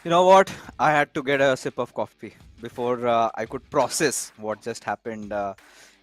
You know what? I had to get a sip of coffee before I could process what just happened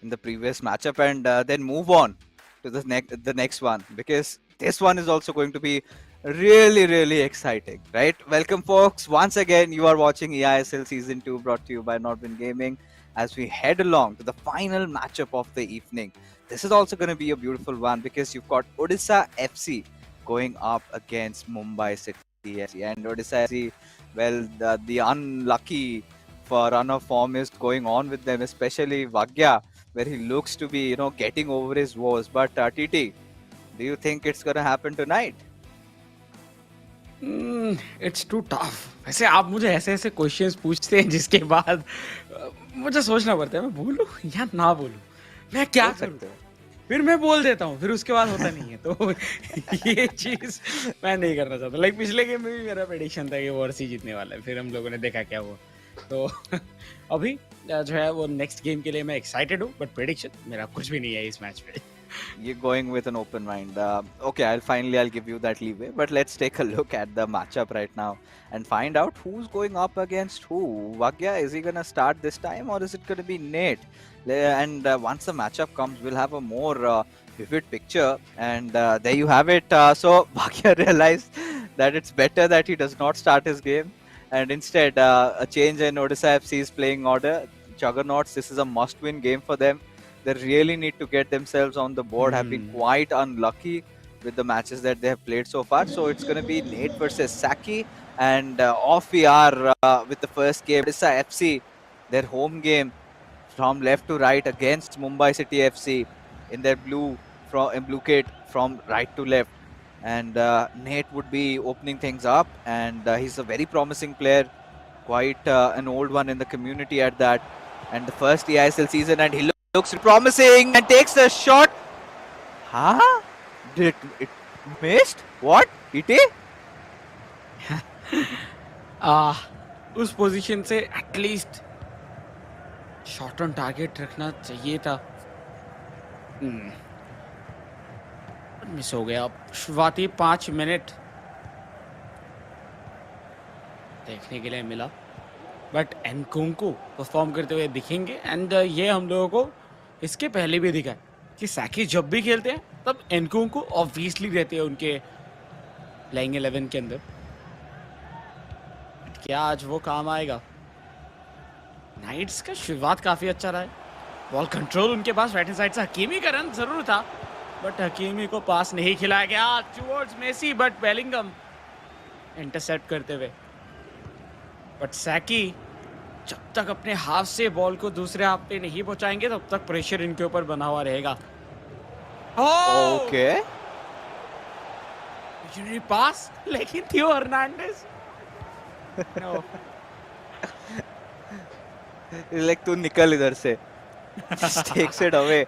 in the previous matchup and then move on to the next one because this one is also going to be really exciting, right? Welcome, folks. Once again, you are watching eISL Season 2 brought to you by Nordwind Gaming as we head along to the final matchup of the evening. This is also going to be a beautiful one because you've got Odisha FC going up against Mumbai City FC. And Odisha FC, well, the unlucky for run of form is going on with them, especially Vagya, where he looks to be, getting over his woes. But TT, do you think it's going to happen tonight? It's too tough. वैसे आप मुझे ऐसे ऐसे questions पूछते हैं जिसके बाद मुझे सोचना पड़ता है मैं बोलूं या ना बोलूं, मैं क्या बोल करूं। सकते हो। फिर मैं बोल देता हूँ, फिर उसके बाद होता नहीं है। तो ये चीज मैं नहीं करना चाहता। लाइक पिछले गेम में भी मेरा प्रेडिक्शन था कि वर्सी जीतने वाला है, फिर हम लोगों ने देखा क्या हुआ। तो अभी जो है वो नेक्स्ट गेम के लिए मैं एक्साइटेड हूँ, बट प्रेडिक्शन मेरा कुछ भी नहीं है इस मैच पे। You're going with an open mind. Okay, I'll give you that leeway. But let's take a look at the matchup right now and find out who's going up against who. Vagya, is he gonna start this time or is it gonna be Nate? And once the matchup comes, we'll have a more vivid picture. And there you have it. So Vagya realized that it's better that he does not start his game, and instead a change in Odisha FC's playing order. Juggernauts, this is a must-win game for them. They really need to get themselves on the board. Have been quite unlucky with the matches that they have played so far. So it's going to be Nate versus Saki, and off we are with the first game. Odisha FC, their home game, from left to right against Mumbai City FC in their blue kit from right to left. And Nate would be opening things up, and he's a very promising player, quite an old one in the community at that. And the first eISL season, and he looks promising and takes the shot. Huh? Did it missed? What? TT? उस position से at least shot on target रखना चाहिए था। Miss हो गया। शुरुआती 5 minute देखने के लिए मिला, बट एनकुंकू परफॉर्म करते हुए दिखेंगे। एंड ये हम लोगों को इसके पहले भी दिखा कि सैकी जब भी खेलते हैं तब एनकुंकू ऑब्वियसली रहते हैं उनके प्लेइंग 11 के अंदर। क्या आज वो काम आएगा? नाइट्स का शुरुआत काफी अच्छा रहा है। बॉल कंट्रोल उनके पास राइट हैंड साइड से हकीमी का रन जरूर था, बट हकीमी को पास नहीं खिलाया गया towards Messi, but Bellingham intercept करते हुए। बट सैकी जब तक अपने हाफ से बॉल को दूसरे हाफ पे नहीं पहुंचाएंगे तब तक प्रेशर इनके ऊपर बना हुआ रहेगा। ओके, पास, लेकिन थियो हर्नांडेज like तू निकल इधर से. Just takes it away.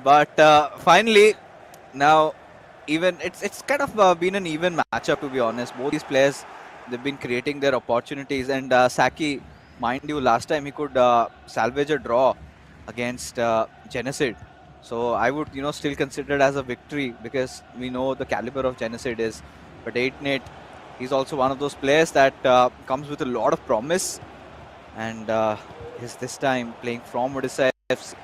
But finally, now even it's kind of been an even matchup, to be honest. Both these players, they've been creating their opportunities, and Saki, mind you, last time he could salvage a draw against Genocide. So I would, still consider it as a victory because we know the caliber of Genocide is. But 8-8, he's also one of those players that comes with a lot of promise, and is this time playing from Odisha FC.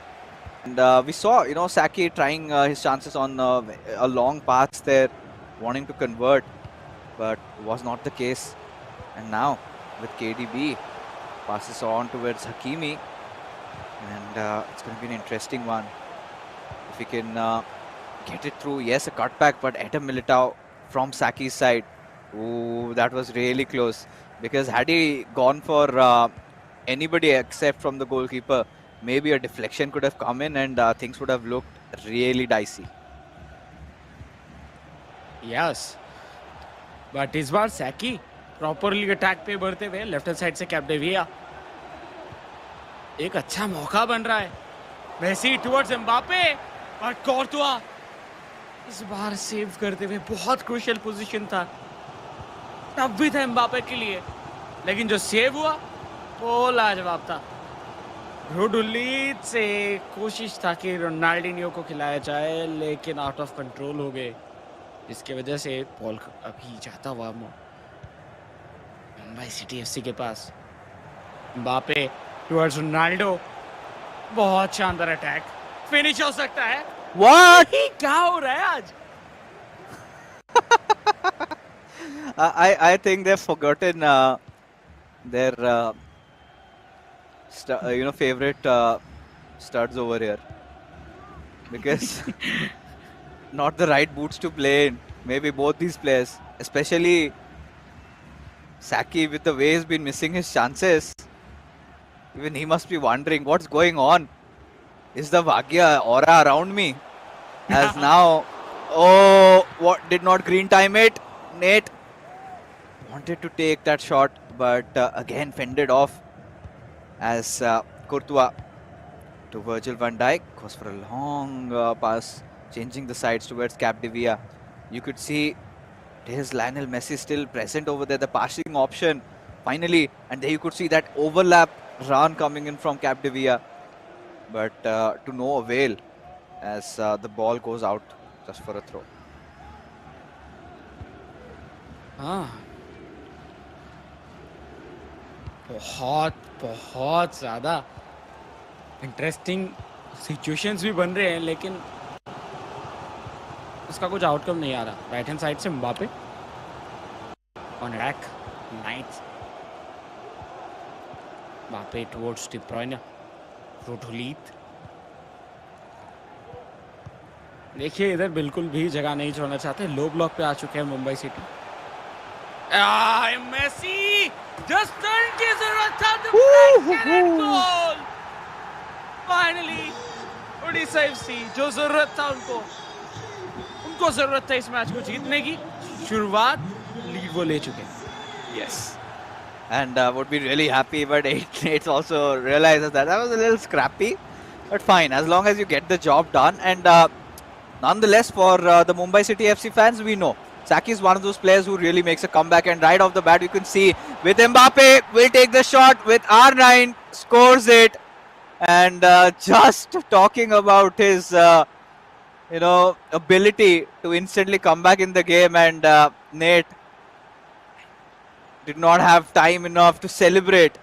And we saw, Saki trying his chances on a long pass there, wanting to convert, but was not the case. And now with KDB, passes on towards Hakimi, and it's going to be an interesting one. If he can get it through, yes, a cutback, but Adam Militao from Saki's side. Ooh, that was really close. Because had he gone for anybody except from the goalkeeper, maybe a deflection could have come in and things would have looked really dicey. Yes, but इस बार सैकी properly attack पे बढ़ते हुए left hand side से कैप्डेविया, एक अच्छा मौका बन रहा है। मेसी टुवर्ड्स एम्बापे, और कोर्तुआ इस बार सेव करते हुए, बहुत क्रूशियल पोजीशन था, टफ भी था एम्बापे के लिए, लेकिन जो सेव हुआ वो लाजवाब था। रोडुलीत से कोशिश था कि रोनाल्डिनियो को खिलाया जाए, लेकिन आउट ऑफ कंट्रोल हो गए, जिसकी वजह से बॉल अभी जाता हुआ मुंबई सिटी एफसी के पास बापे टुवर्ड्स रोनाल्डो, बहुत शानदार अटैक, फिनिश हो सकता है। What? क्या हो रहा है आज? I think they've forgotten their favorite studs over here, because not the right boots to play in. Maybe both these players, especially Saki, with the way he's been missing his chances. Even he must be wondering what's going on. Is the Bhagya aura around me? As now, oh, what did not green time it? Nate wanted to take that shot, but again fended off as Courtois to Virgil van Dijk goes for a long pass, changing the sides towards Capdevia. You could see there's Lionel Messi still present over there, the passing option finally, and there you could see that overlap run coming in from Capdevia, but to no avail as the ball goes out just for a throw. हाँ, बहुत बहुत ज्यादा interesting situations भी बन रहे हैं, लेकिन उसका कुछ आउटकम नहीं आ रहा। राइट हैंड साइड से Mbappe on attack, nice Mbappe towards De Bruyne, रोडोलीत। देखिए इधर बिल्कुल भी जगह नहीं छोड़ना चाहते, लो ब्लॉक पे आ चुके हैं Mumbai city. Messi just turn की जरूरत था, गोल फाइनली। ओडिशा एफसी जो जरूरत था उनको जरूरत था इस मैच को जीतने की, शुरुआत लीड वो ले चुके हैं। Yes, and would be really happy, but it's also realizes that was a little scrappy, but fine, as long as you get the job done. And nonetheless, for the Mumbai City FC fans, we know Saki is one of those players who really makes a comeback, and right off the bat you can see with Mbappe will take the shot with R9, scores it, and just talking about his ability to instantly come back in the game, and Nate did not have time enough to celebrate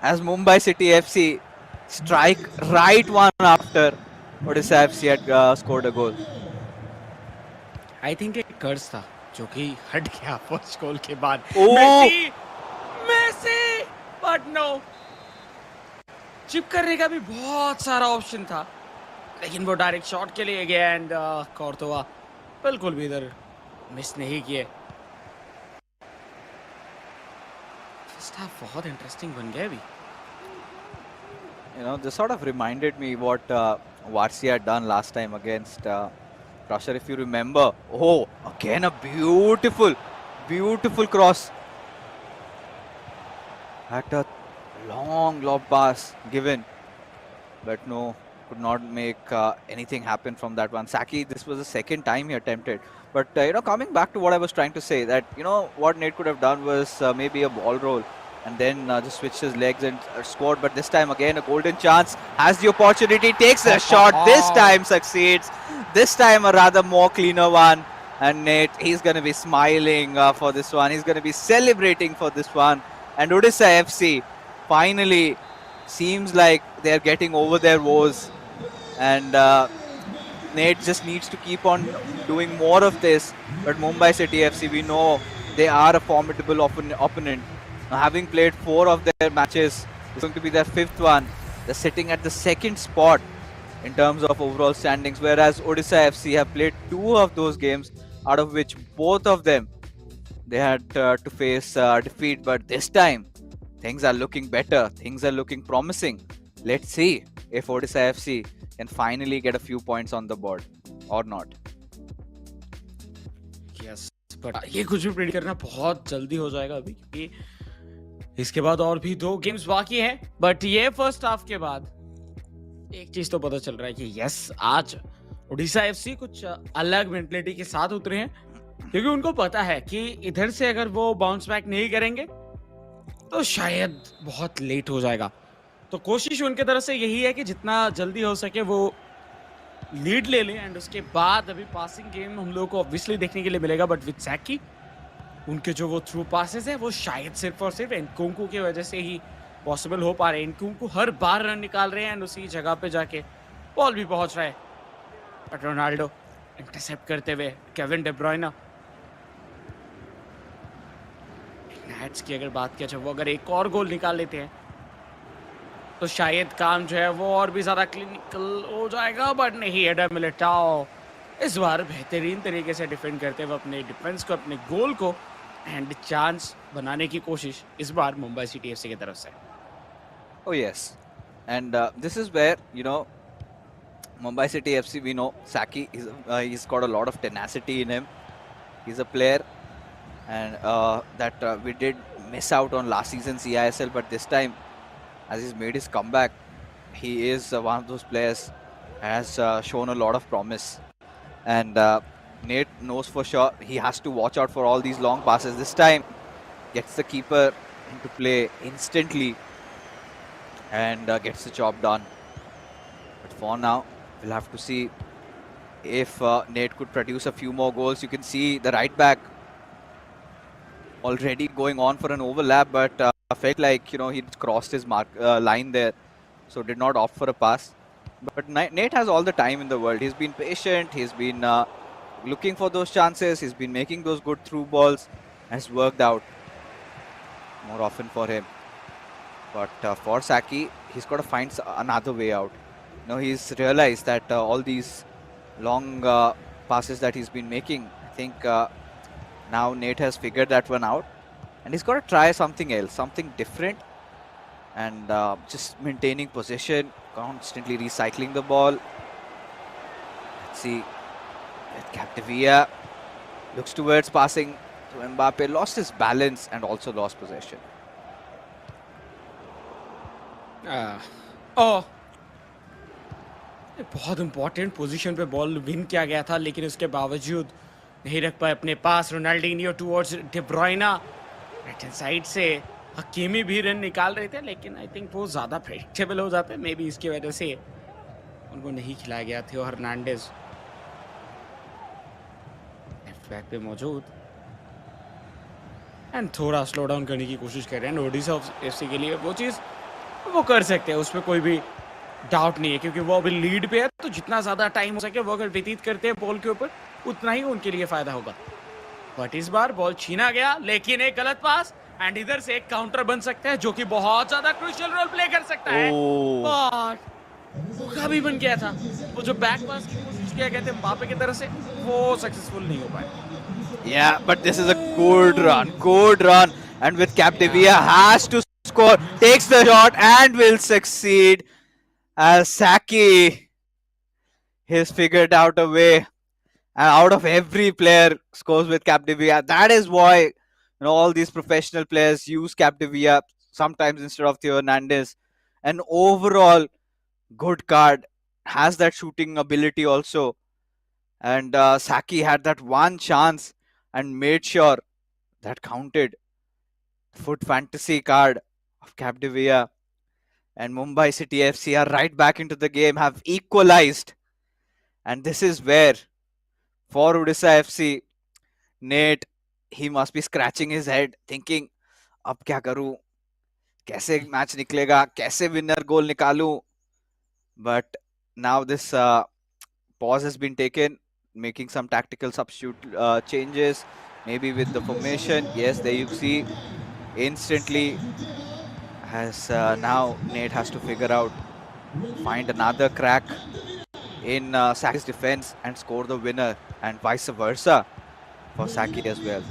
as Mumbai City FC strike right one after Odisha FC had scored a goal. I think एक कर्ज था जो कि हट गया first goal के बाद। Oh! Messi but no, chip करने का भी बहुत सारा ऑप्शन था, लेकिन वो डायरेक्ट शॉट के लिए गया, एंड कोर्तोवा बिल्कुल भी इधर मिस नहीं किए। फर्स्ट हाफ बहुत इंटरेस्टिंग बन गया अभी। This sort of reminded me what Varsi had done last time against Crusher, if you remember. Oh, again a beautiful cross. Had a long lob pass given, but no, could not make anything happen from that one. Saki, this was the second time he attempted. But coming back to what I was trying to say, that what Nate could have done was maybe a ball roll, and then just switched his legs and scored. But this time again, a golden chance, has the opportunity, takes the shot, this time succeeds. This time a rather more cleaner one. And Nate, he's going to be smiling for this one. He's going to be celebrating for this one. And Odisha FC finally seems like they're getting over their woes. And Nate just needs to keep on doing more of this. But Mumbai City FC, we know they are a formidable opponent. Now, having played 4 of their matches, it's going to be their 5th one. They're sitting at the 2nd spot in terms of overall standings, whereas Odisha FC have played 2 of those games, out of which both of them they had to face defeat. But this time, things are looking better. Things are looking promising. Let's see if Odisha FC can finally get a few points on the board or not. Yes, but ये कुछ भी predict करना बहुत जल्दी हो जाएगा अभी, क्योंकि इसके बाद और भी 2 गेम्स बाकी हैं। बट ये फर्स्ट हाफ के बाद एक चीज तो पता चल रहा है कि यस, आज ओडिशा एफसी कुछ अलग मेंटलिटी के साथ उतरे हैं, क्योंकि उनको पता है कि इधर से अगर वो बाउंस बैक नहीं करेंगे तो शायद बहुत लेट हो जाएगा। तो कोशिश उनके तरफ से यही है कि जितना जल्दी हो सके वो लीड ले लें, एंड उसके बाद अभी पासिंग गेम हम लोगों को ऑब्वियसली देखने के लिए मिलेगा। बट विद सैकी उनके जो वो थ्रू पासेस है वो शायद सिर्फ और सिर्फ एनकुंकू की वजह से ही पॉसिबल हो पा रहे हैं। एनकुंकू हर बार रन निकाल रहे हैं एंड उसी जगह पे जाके बॉल भी पहुंच रहा है। बट रोनाल्डो इंटरसेप्ट करते हुए केविन डे ब्रुयना। नेट्स की अगर बात किया जाए, वो अगर एक और गोल निकाल लेते हैं तो शायद काम जो है वो और भी ज्यादा क्लिनिकल हो जाएगा। बट नहीं, एडर मिलिटाओ इस बार बेहतरीन तरीके से डिफेंड करते हुए अपने डिफेंस को, अपने गोल को एंड चांस बनाने की कोशिश इस बार मुंबई सिटी एफसी की तरफ से। Oh yes, and this is where Mumbai City FC. We know Saki is he's got a lot of tenacity in him. He's a player, and that we did miss out on last season's eISL, but this time, as he's made his comeback, he is one of those players has shown a lot of promise. And Nate knows for sure he has to watch out for all these long passes. This time, gets the keeper into play instantly and gets the job done. But for now, we'll have to see if Nate could produce a few more goals. You can see the right back already going on for an overlap, but felt like he'd crossed his line there, so did not opt for a pass. But Nate has all the time in the world. He's been patient. He's been looking for those chances. He's been making those good through balls. Has worked out more often for him. But for Saki, he's got to find another way out. He's realized that all these long passes that he's been making, I think now Nate has figured that one out. And he's got to try something else, something different. And just maintaining possession, constantly recycling the ball. Let's see. With Capdevia, looks towards passing to Mbappe, lost his balance and also lost possession. बहुत important position पे ball win किया गया था, लेकिन उसके बावजूद नहीं रख पाए अपने पास। Ronaldinho towards De Bruyne, right hand side से हकीमी भी रन निकाल रहे थे, लेकिन आई थिंक वो ज़्यादा प्रेडिक्टेबल हो जाते हैं। मे बी इसकी वजह से उनको नहीं खिलाया गया। थियो हर्नांडेज लेफ्ट बैक पे मौजूद एंड थोड़ा स्लो डाउन करने की कोशिश कर रहे हैं। ओडिशा एफसी के लिए वो चीज़ वो कर सकते हैं, उसमें कोई भी डाउट नहीं है, क्योंकि वो अभी लीड पे है। तो जितना ज़्यादा टाइम हो सके वो अगर व्यतीत करते हैं बॉल के ऊपर, उतना ही उनके लिए फायदा होगा। बट इस बार बॉल छीना गया, लेकिन एक गलत पास एंड इधर से एक काउंटर बन सकता है जो कि बहुत ज्यादा क्रूशियल रोल प्ले कर सकता है। मौका भी बन गया था, वो जो बैक पास की कोशिश किया गया था एम्बापे की तरफ से, वो सक्सेसफुल नहीं हो पाया। Yeah, but this is a good run, and with Capdevia has to score, takes the shot and will succeed. As Saki has figured out a way, and out of every player scores with Capdevia. That is why all these professional players use Capdevia sometimes instead of Theo Hernandez. An overall good card, has that shooting ability also, and Saki had that one chance and made sure that counted. Foot fantasy card of Capdevia. And Mumbai City FC are right back into the game, have equalized. And this is where, for Odisha FC, Nate, he must be scratching his head, thinking, अब क्या करूं, कैसे match निकलेगा, कैसे winner गोल निकालूं. But now this pause has been taken, making some tactical substitute changes, maybe with the formation. Yes, there you see, instantly, as now Nate has to figure out, find another crack in Saki's defense and score the winner, and vice versa for Saki as well.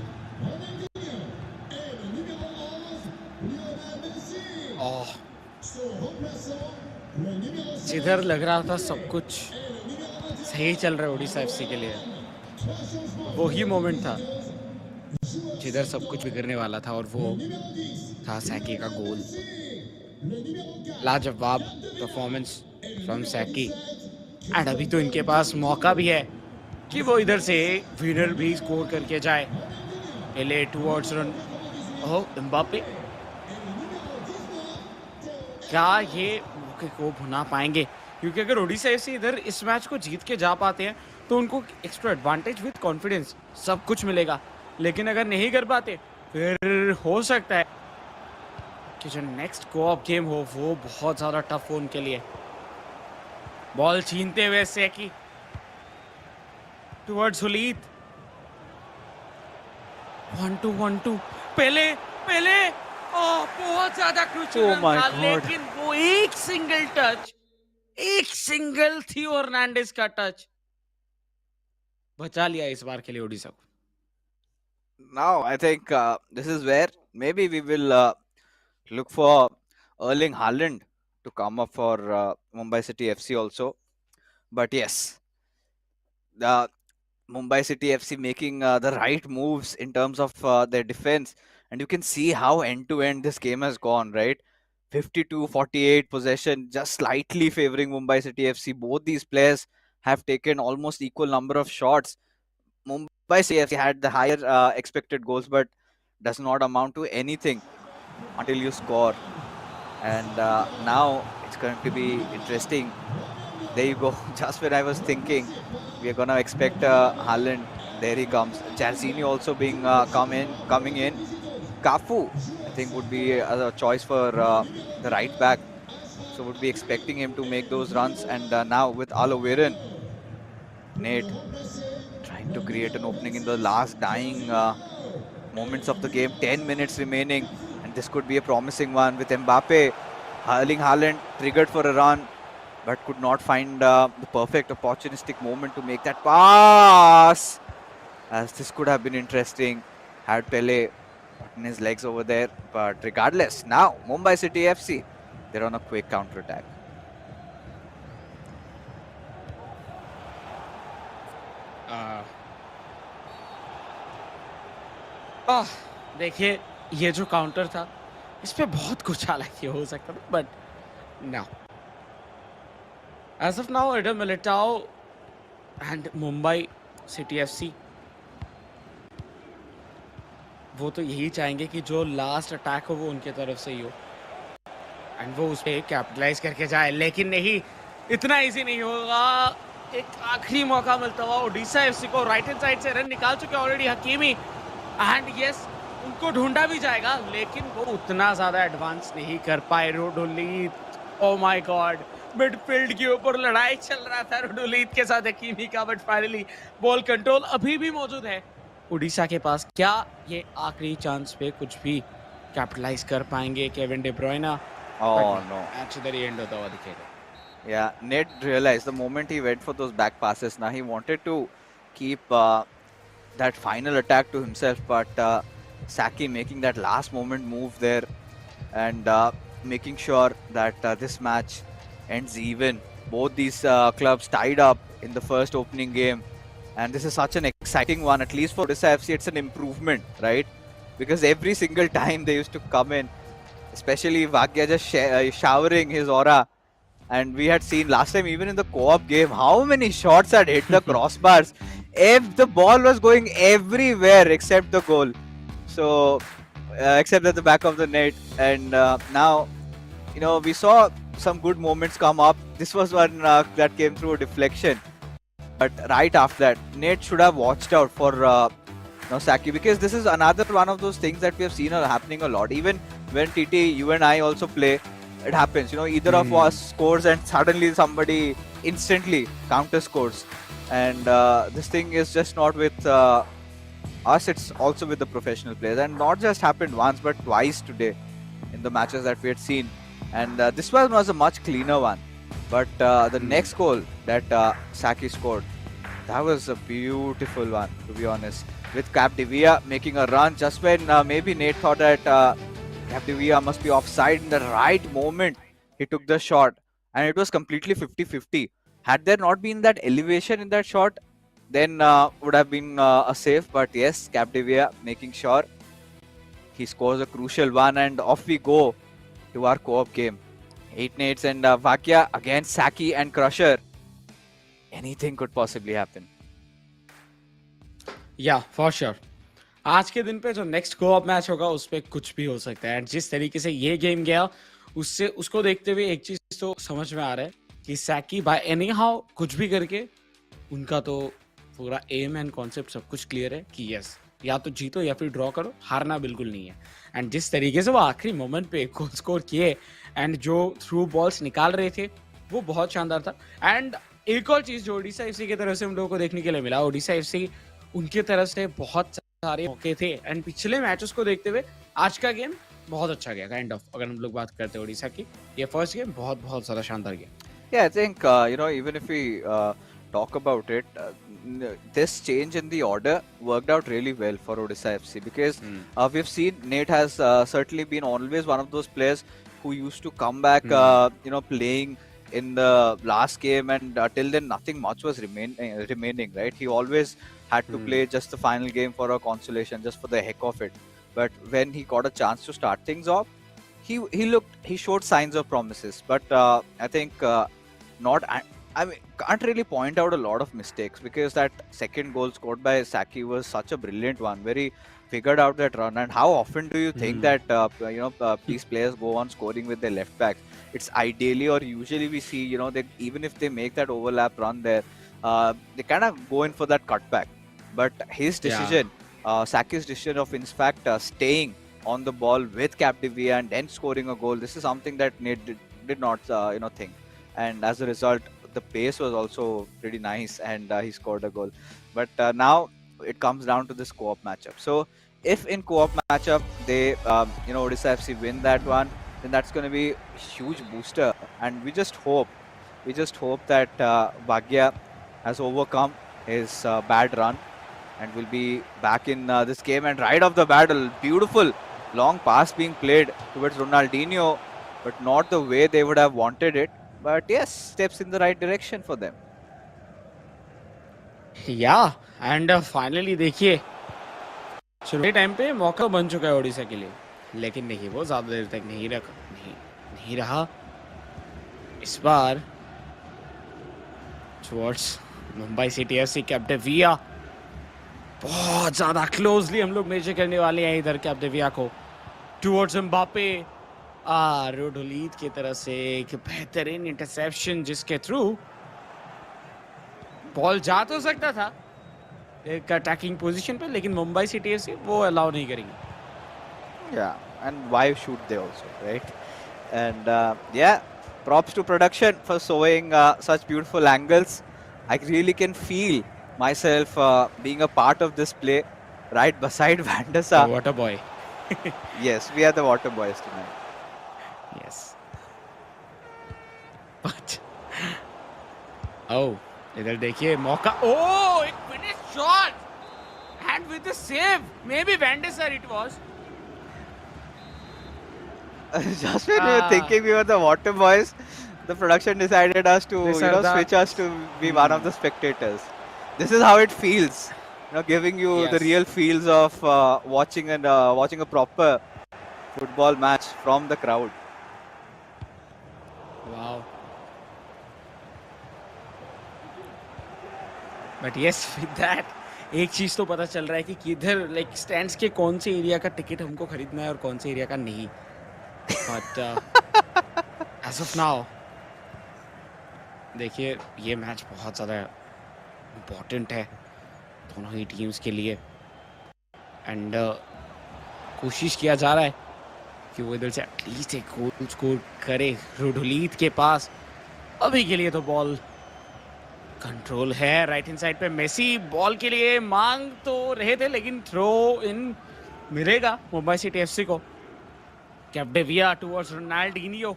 जिधर लग रहा था सब कुछ सही चल रहा है ओडिशा एफसी के लिए, वो ही मोमेंट था जिधर सब कुछ बिगड़ने वाला था, और वो था सैकी का गोल। लाजवाब परफॉर्मेंस फ्रॉम सैकी, एंड अभी तो इनके पास मौका भी है कि वो इधर से विनर भी स्कोर करके जाए। एले टुवर्ड्स रन, ओह एम्बापे, क्या ये मौके को भुना पाएंगे? क्योंकि अगर ओडिशा एफसी इधर इस मैच को जीत के जा पाते हैं तो उनको एक्स्ट्रा एडवांटेज विद कॉन्फिडेंस सब कुछ मिलेगा। लेकिन अगर नहीं कर पाते फिर हो सकता है कि जो नेक्स्ट कोऑप गेम हो वो बहुत ज्यादा टफ हो उनके लिए। बॉल छीनते हुए सेकी टुवर्ड्स हुलीत, 1-2 पहले पहले बहुत ज्यादा क्रूशियल Oh रन my था, God. लेकिन वो एक सिंगल टच, एक सिंगल थियो हर्नांडिस का टच बचा लिया इस बार के लिए ओडिशा को। Now I think this is where maybe we will look for Erling Haaland to come up for Mumbai City FC also. But yes, the Mumbai City FC making the right moves in terms of their defense, and you can see how end to end this game has gone, right? 52-48 possession, just slightly favoring Mumbai City FC. Both these players have taken almost equal number of shots. Mumbai City FC had the higher expected goals, but does not amount to anything until you score. And now it's going to be interesting. There you go. Just when I was thinking we are gonna expect Haaland, there he comes. Jairzinho also being coming in. Cafu, I think, would be a choice for the right back. So would be expecting him to make those runs. And now with Aloviran, Nate trying to create an opening in the last dying moments of the game. 10 minutes remaining, and this could be a promising one with Mbappe. Erling Haaland triggered for a run, but could not find the perfect opportunistic moment to make that pass. As this could have been interesting had Pele gotten his legs over there. But regardless, now Mumbai City FC, they're on a quick counter attack. देखिए ये जो counter था इस पे बहुत कुछ हालांकि हो सकता था, but now as of now Adam Militao and Mumbai city FC वो तो यही चाहेंगे कि जो लास्ट अटैक हो वो उनके तरफ से ही हो एंड वो उस पे कैपिटलाइज करके जाए, लेकिन नहीं, इतना इजी नहीं होगा। एक आखिरी मौका मिलता हुआ ओडिशा एफसी को, राइट हैंड साइड से रन निकाल चुके ऑलरेडी हकीमी, एंड यस उनको ढूंढा भी जाएगा, लेकिन वो उतना ज्यादा एडवांस नहीं कर पाए। रोडोलीत, ओ माय गॉड, मिडफील्ड के ऊपर लड़ाई चल रहा था रोडोलीत के साथ हकीमी का, बट फाइनली बॉल कंट्रोल अभी भी मौजूद है उड़ीसा के पास। क्या ये आखिरी चांस पे कुछ भी कैपिटलाइज कर पाएंगे Kevin De Bruyne? Oh no. Match इधर ही एंड होता हुआ दिखेगा। Yeah, Ned realized the moment he went for those back passes. Now he wanted to keep that final attack to himself, but Saki making that last moment move there and making sure that this match ends even. Both these clubs tied up in the first opening game, and this is such an exciting one. At least for Odisha FC, it's an improvement, right? Because every single time they used to come in, especially Vagya just showering his aura. And we had seen last time, even in the co-op game, how many shots had hit the crossbars. If the ball was going everywhere except the goal. So, except at the back of the net. And now, we saw some good moments come up. This was one that came through a deflection. But right after that, Nate should have watched out for Saki, because this is another one of those things that we have seen happening a lot. Even when TT, you and I also play, it happens. Either of us scores and suddenly somebody instantly counter scores. And this thing is just not with us, it's also with the professional players. And not just happened once, but twice today in the matches that we had seen. And this one was a much cleaner one. But the next goal that Saki scored, that was a beautiful one, to be honest. With Capdevia making a run just when maybe Nate thought that Capdevia must be offside. In the right moment, he took the shot, and it was completely 50-50. Had there not been that elevation in that shot, then would have been a save. But yes, Capdevia making sure he scores a crucial one, and off we go to our co-op game. 8 Nates and Vakya against Saki and Crusher. Anything could possibly happen. या for sure आज के दिन पे जो next co-op match होगा उस पे कुछ भी हो सकता है। एंड जिस तरीके से ये गेम गया उससे उसको देखते हुए एक चीज तो समझ में आ रहा है कि सैकी बाय एनी हाउ कुछ भी करके उनका तो पूरा एम एंड कॉन्सेप्ट सब कुछ क्लियर है कि यस या तो जीतो या फिर ड्रॉ करो, हारना बिल्कुल नहीं है। एंड जिस तरीके से वो आखिरी मोमेंट पे गोल स्कोर किए एंड जो थ्रू बॉल्स निकाल रहे थे वो बहुत शानदार था। एंड एक और चीज जो ओडिशा एफसी की तरफ से हम लोगों को देखने के लिए मिला, ओडिशा एफसी उनके तरफ से बहुत सारे मौके थे एंड पिछले मैचेस को देखते हुए आज का गेम बहुत अच्छा गया काइंड ऑफ। अगर हम लोग बात करते हैं ओडिशा की, ये फर्स्ट गेम बहुत बहुत ज्यादा शानदार गया। Yeah, I think even if we talk about it, this change in the order worked out really well for Odisha FC because we've seen Nate has certainly been always one of those players who used to come back, playing in the last game, and till then nothing much was remaining, right? He always had to play just the final game for a consolation, just for the heck of it. But when he got a chance to start things off, he showed signs of promises. But I think not. I mean, can't really point out a lot of mistakes because that second goal scored by Saki was such a brilliant one, where he figured out that run. And how often do you think that these players go on scoring with their left backs? It's ideally or usually we see they, even if they make that overlap run there, they kind of go in for that cutback. But his decision, Saki's decision of in fact staying on the ball with Capdevia and then scoring a goal, this is something that Nate did not think. And as a result, the pace was also pretty nice, and he scored a goal. But now it comes down to this co-op matchup. So if in co-op matchup they Odisha FC win that one, then that's going to be a huge booster. And we just hope that Bhagya has overcome his bad run and will be back in this game. And right off the battle, beautiful long pass being played towards Ronaldinho, but not the way they would have wanted it. But yes, steps in the right direction for them. या and finally देखिए शुरू के time पे मौका बन चुका है ओडिशा के लिए, लेकिन नहीं, वो ज्यादा देर तक नहीं रहा। इस बार टुवर्ड्स मुंबई सिटी एफसी, कैप्डेविया बहुत ज्यादा क्लोजली हम लोग मेजर करने वाले हैं इधर कैप्डेविया को टुवर्ड्स एम्बापे। रोडोलीद की तरफ से एक बेहतरीन इंटरसेप्शन जिसके थ्रू बॉल जा तो सकता था एक अटैकिंग पोजीशन पे, लेकिन मुंबई सिटी एफसी वो अलाउ नहीं करेंगे। Yeah, and why should they also, right? And props to production for showing such beautiful angles. I really can feel myself being a part of this play right beside Vandasa. Water boy. Yes, we are the water boys tonight. Yes. But oh, इधर देखिए मौका, oh, एक finish shot and with the save, maybe Vandesa it was. Just when we were thinking we were the water boys, the production decided us to switch us to be one of the spectators. This is how it feels, giving you the real feels of watching a proper football match from the crowd. Wow. But yes, with that एक चीज तो पता चल रहा है कि किधर like stands के कौन से एरिया का टिकट हमको खरीदना है और कौन से एरिया का नहीं। बट एज ऑफ नाउ देखिए ये मैच बहुत ज़्यादा इम्पोर्टेंट है दोनों ही टीम्स के लिए एंड कोशिश किया जा रहा है कि वो इधर से एटलीस्ट एक गोल स्कोर करे रोडोलीद के पास। अभी के लिए तो बॉल कंट्रोल है राइट हैंड साइड पे, मेसी बॉल के लिए मांग तो रहे थे लेकिन थ्रो इन मिलेगा मुंबई सिटी एफसी को। कैप्डेविया टुवर्ड्स रोनाल्डिनियो,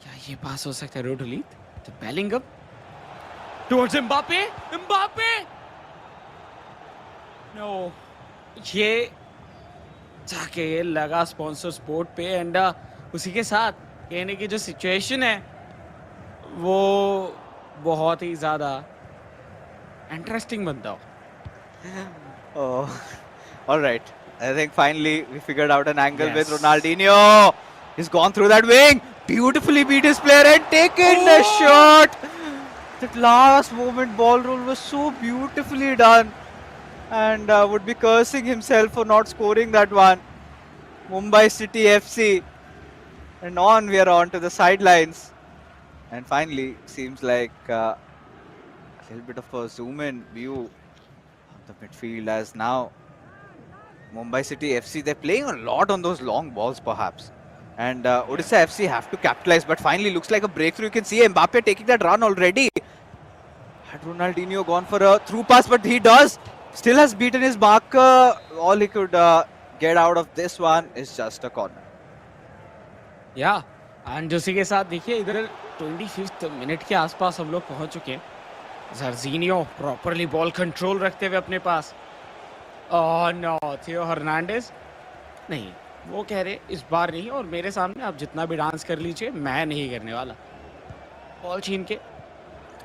क्या ये पास हो सकता है रोडोलीद? तो बेलिंगम टुवर्ड्स एम्बापे, नो, ये जाके लगा स्पॉन्सर स्पोर्ट पे एंड उसी के साथ कहने की जो सिचुएशन है वो बहुत ही ज्यादा इंटरेस्टिंग बनता हो। All right. I think finally we figured out an angle with Ronaldinho. He's gone through that wing, beautifully beat his player and taken the shot. That last moment ball roll was so beautifully done, and would be cursing himself for not scoring that one. Mumbai City FC, and on we are on to the sidelines. And finally, seems like a little bit of a zoom in view. the midfield, as now Mumbai City FC, they're playing a lot on those long balls perhaps. And Odisha FC have to capitalize, but finally looks like a breakthrough. You can see Mbappe taking that run already. Had Ronaldinho gone for a through pass, but he still has beaten his marker. All he could get out of this one is just a corner. या and उसी के साथ देखिए इधर 25th minute के आसपास हम लोग पहुंच चुके हैं. जर्जीनियो प्रॉपरली बॉल कंट्रोल रखते हुए अपने पास. ओह नो, थियो हर्नांडेज नहीं, वो कह रहे इस बार नहीं, और मेरे सामने आप जितना भी डांस कर लीजिए, मैं नहीं करने वाला. बॉल छीन के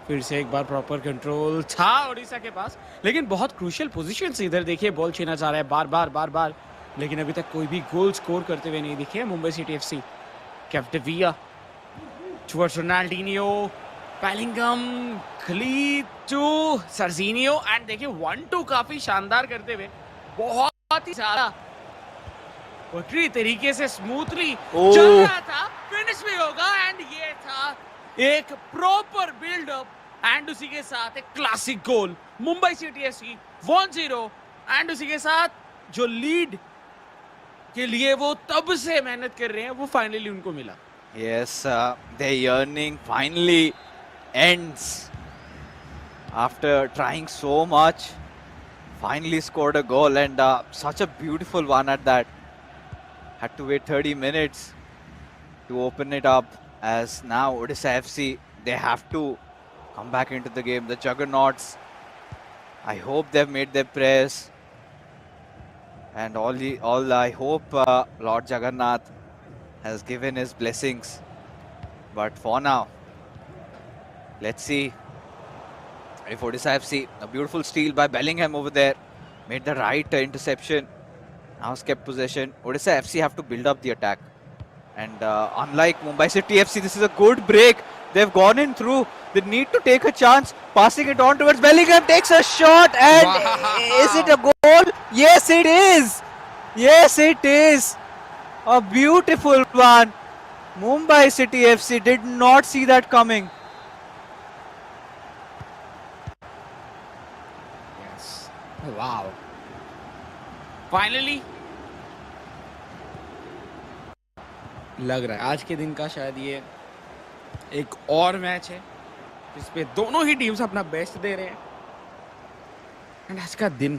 फिर से एक बार प्रॉपर कंट्रोल था ओडिशा के पास, लेकिन बहुत क्रूशियल पोजीशन से इधर देखिए बॉल छीना जा रहा है बार बार, लेकिन अभी तक कोई भी गोल स्कोर करते हुए नहीं दिखे Mumbai city FC. Capdevia towards Ronaldinho, Bellingham, Khalid to Serginho, and देखिए 1-2 काफी शानदार करते हुए, बहुत ही सारा पटरी तरीके से स्मूथली चल रहा था. फिनिश भी होगा, एंड ये था एक प्रॉपर बिल्डअप, एंड उसी के साथ एक classic goal. Mumbai city FC 1-0, and उसी के साथ जो लीड के लिए वो तब से मेहनत कर रहे हैं, वो फाइनली उनको मिला. Yes, their yearning finally ends after trying so much. Finally scored a goal, and such a beautiful one at that. Had to wait 30 minutes to open it up, as now Odisha FC, they have to come back into the game. The juggernauts, I hope they've made their prayers. And all I hope Lord Jagannath has given his blessings. But for now, let's see if Odisha FC, a beautiful steal by Bellingham over there, made the right interception. Now kept possession. Odisha FC have to build up the attack. And unlike Mumbai City FC, this is a good break. They've gone in through. They need to take a chance. Passing it on towards Bellingham, takes a shot, and is it a goal? Yes, it is. Yes, it is. A beautiful one. Mumbai City FC did not see that coming. Yes. Wow. Finally, लग रहा है आज के दिन का शायद ये एक और मैच है जिसपे दोनों ही टीम्स अपना बेस्ट दे रहे हैं. एंड आज का दिन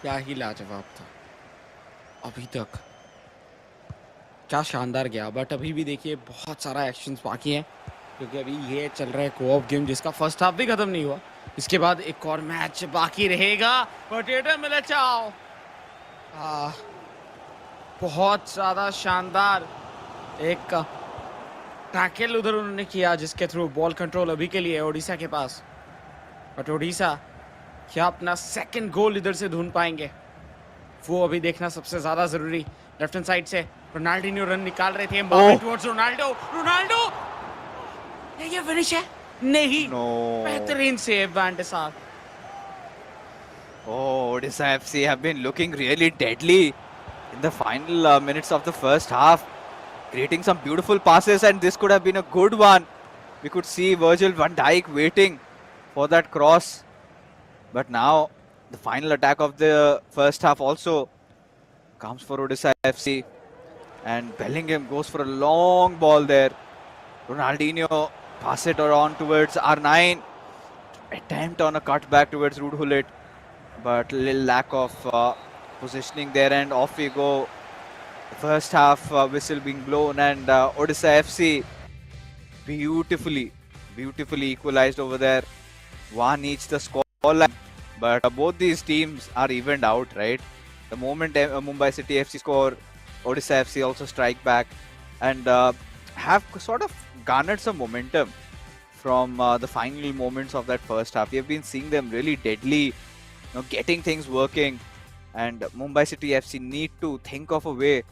क्या ही लाजवाब था. अभी तक क्या शानदार गया, बट अभी भी देखिए बहुत सारा एक्शंस बाकी हैं, क्योंकि अभी ये चल रहा है कोऑप गेम जिसका फर्स्ट हाफ भी खत्म नहीं हुआ. इसके बाद एक और मैच बाकी रहेगा. पोटैटो मिलिटाओ बहुत ज्यादा शानदार एक टैकल उधर उन्होंने किया, जिसके थ्रू बॉल कंट्रोल अभी के लिए ओडिशा के पास. बट ओडिशा क्या अपना सेकंड गोल इधर से ढूंढ पाएंगे, वो अभी देखना सबसे ज्यादा जरूरी. लेफ्ट हैंड साइड से रोनाल्डिनो रन निकाल रहे थे. टुवर्ड्स रोनाल्डो ये फिनिश है नहीं. बेहतरीन सेव वैन डे सार. Oh, Odisha FC have been looking really deadly in the final minutes of the first half, creating some beautiful passes, and this could have been a good one. We could see Virgil van Dijk waiting for that cross, but now the final attack of the first half also comes for Odisha FC, and Bellingham goes for a long ball there. Ronaldinho pass it on towards R9, attempt on a cutback towards Ruud Gullit, but little lack of positioning there, and off we go. The first half whistle being blown, and Odisha FC beautifully equalized over there. One each the scoreline, but both these teams are evened out, right? The moment Mumbai City FC score, Odisha FC also strike back, and have sort of garnered some momentum from the final moments of that first half. We have been seeing them really deadly, getting things working, and Mumbai City FC need to think of a way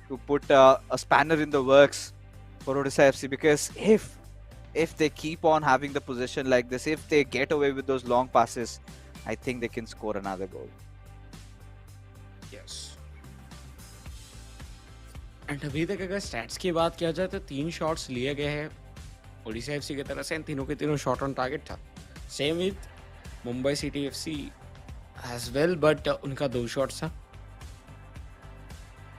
to put a spanner in the works for Odisha FC, because if they keep on having the possession like this, if they get away with those long passes, I think they can score another goal. Yes. And अभी तक अगर stats की बात किया जाए तो 3 shots लिए गए हैं ओडिशा एफसी की तरफ से, तीनों के तीनों शॉट ऑन टारगेट था. Same with Mumbai city FC as well, but उनका 2 शॉट्स था,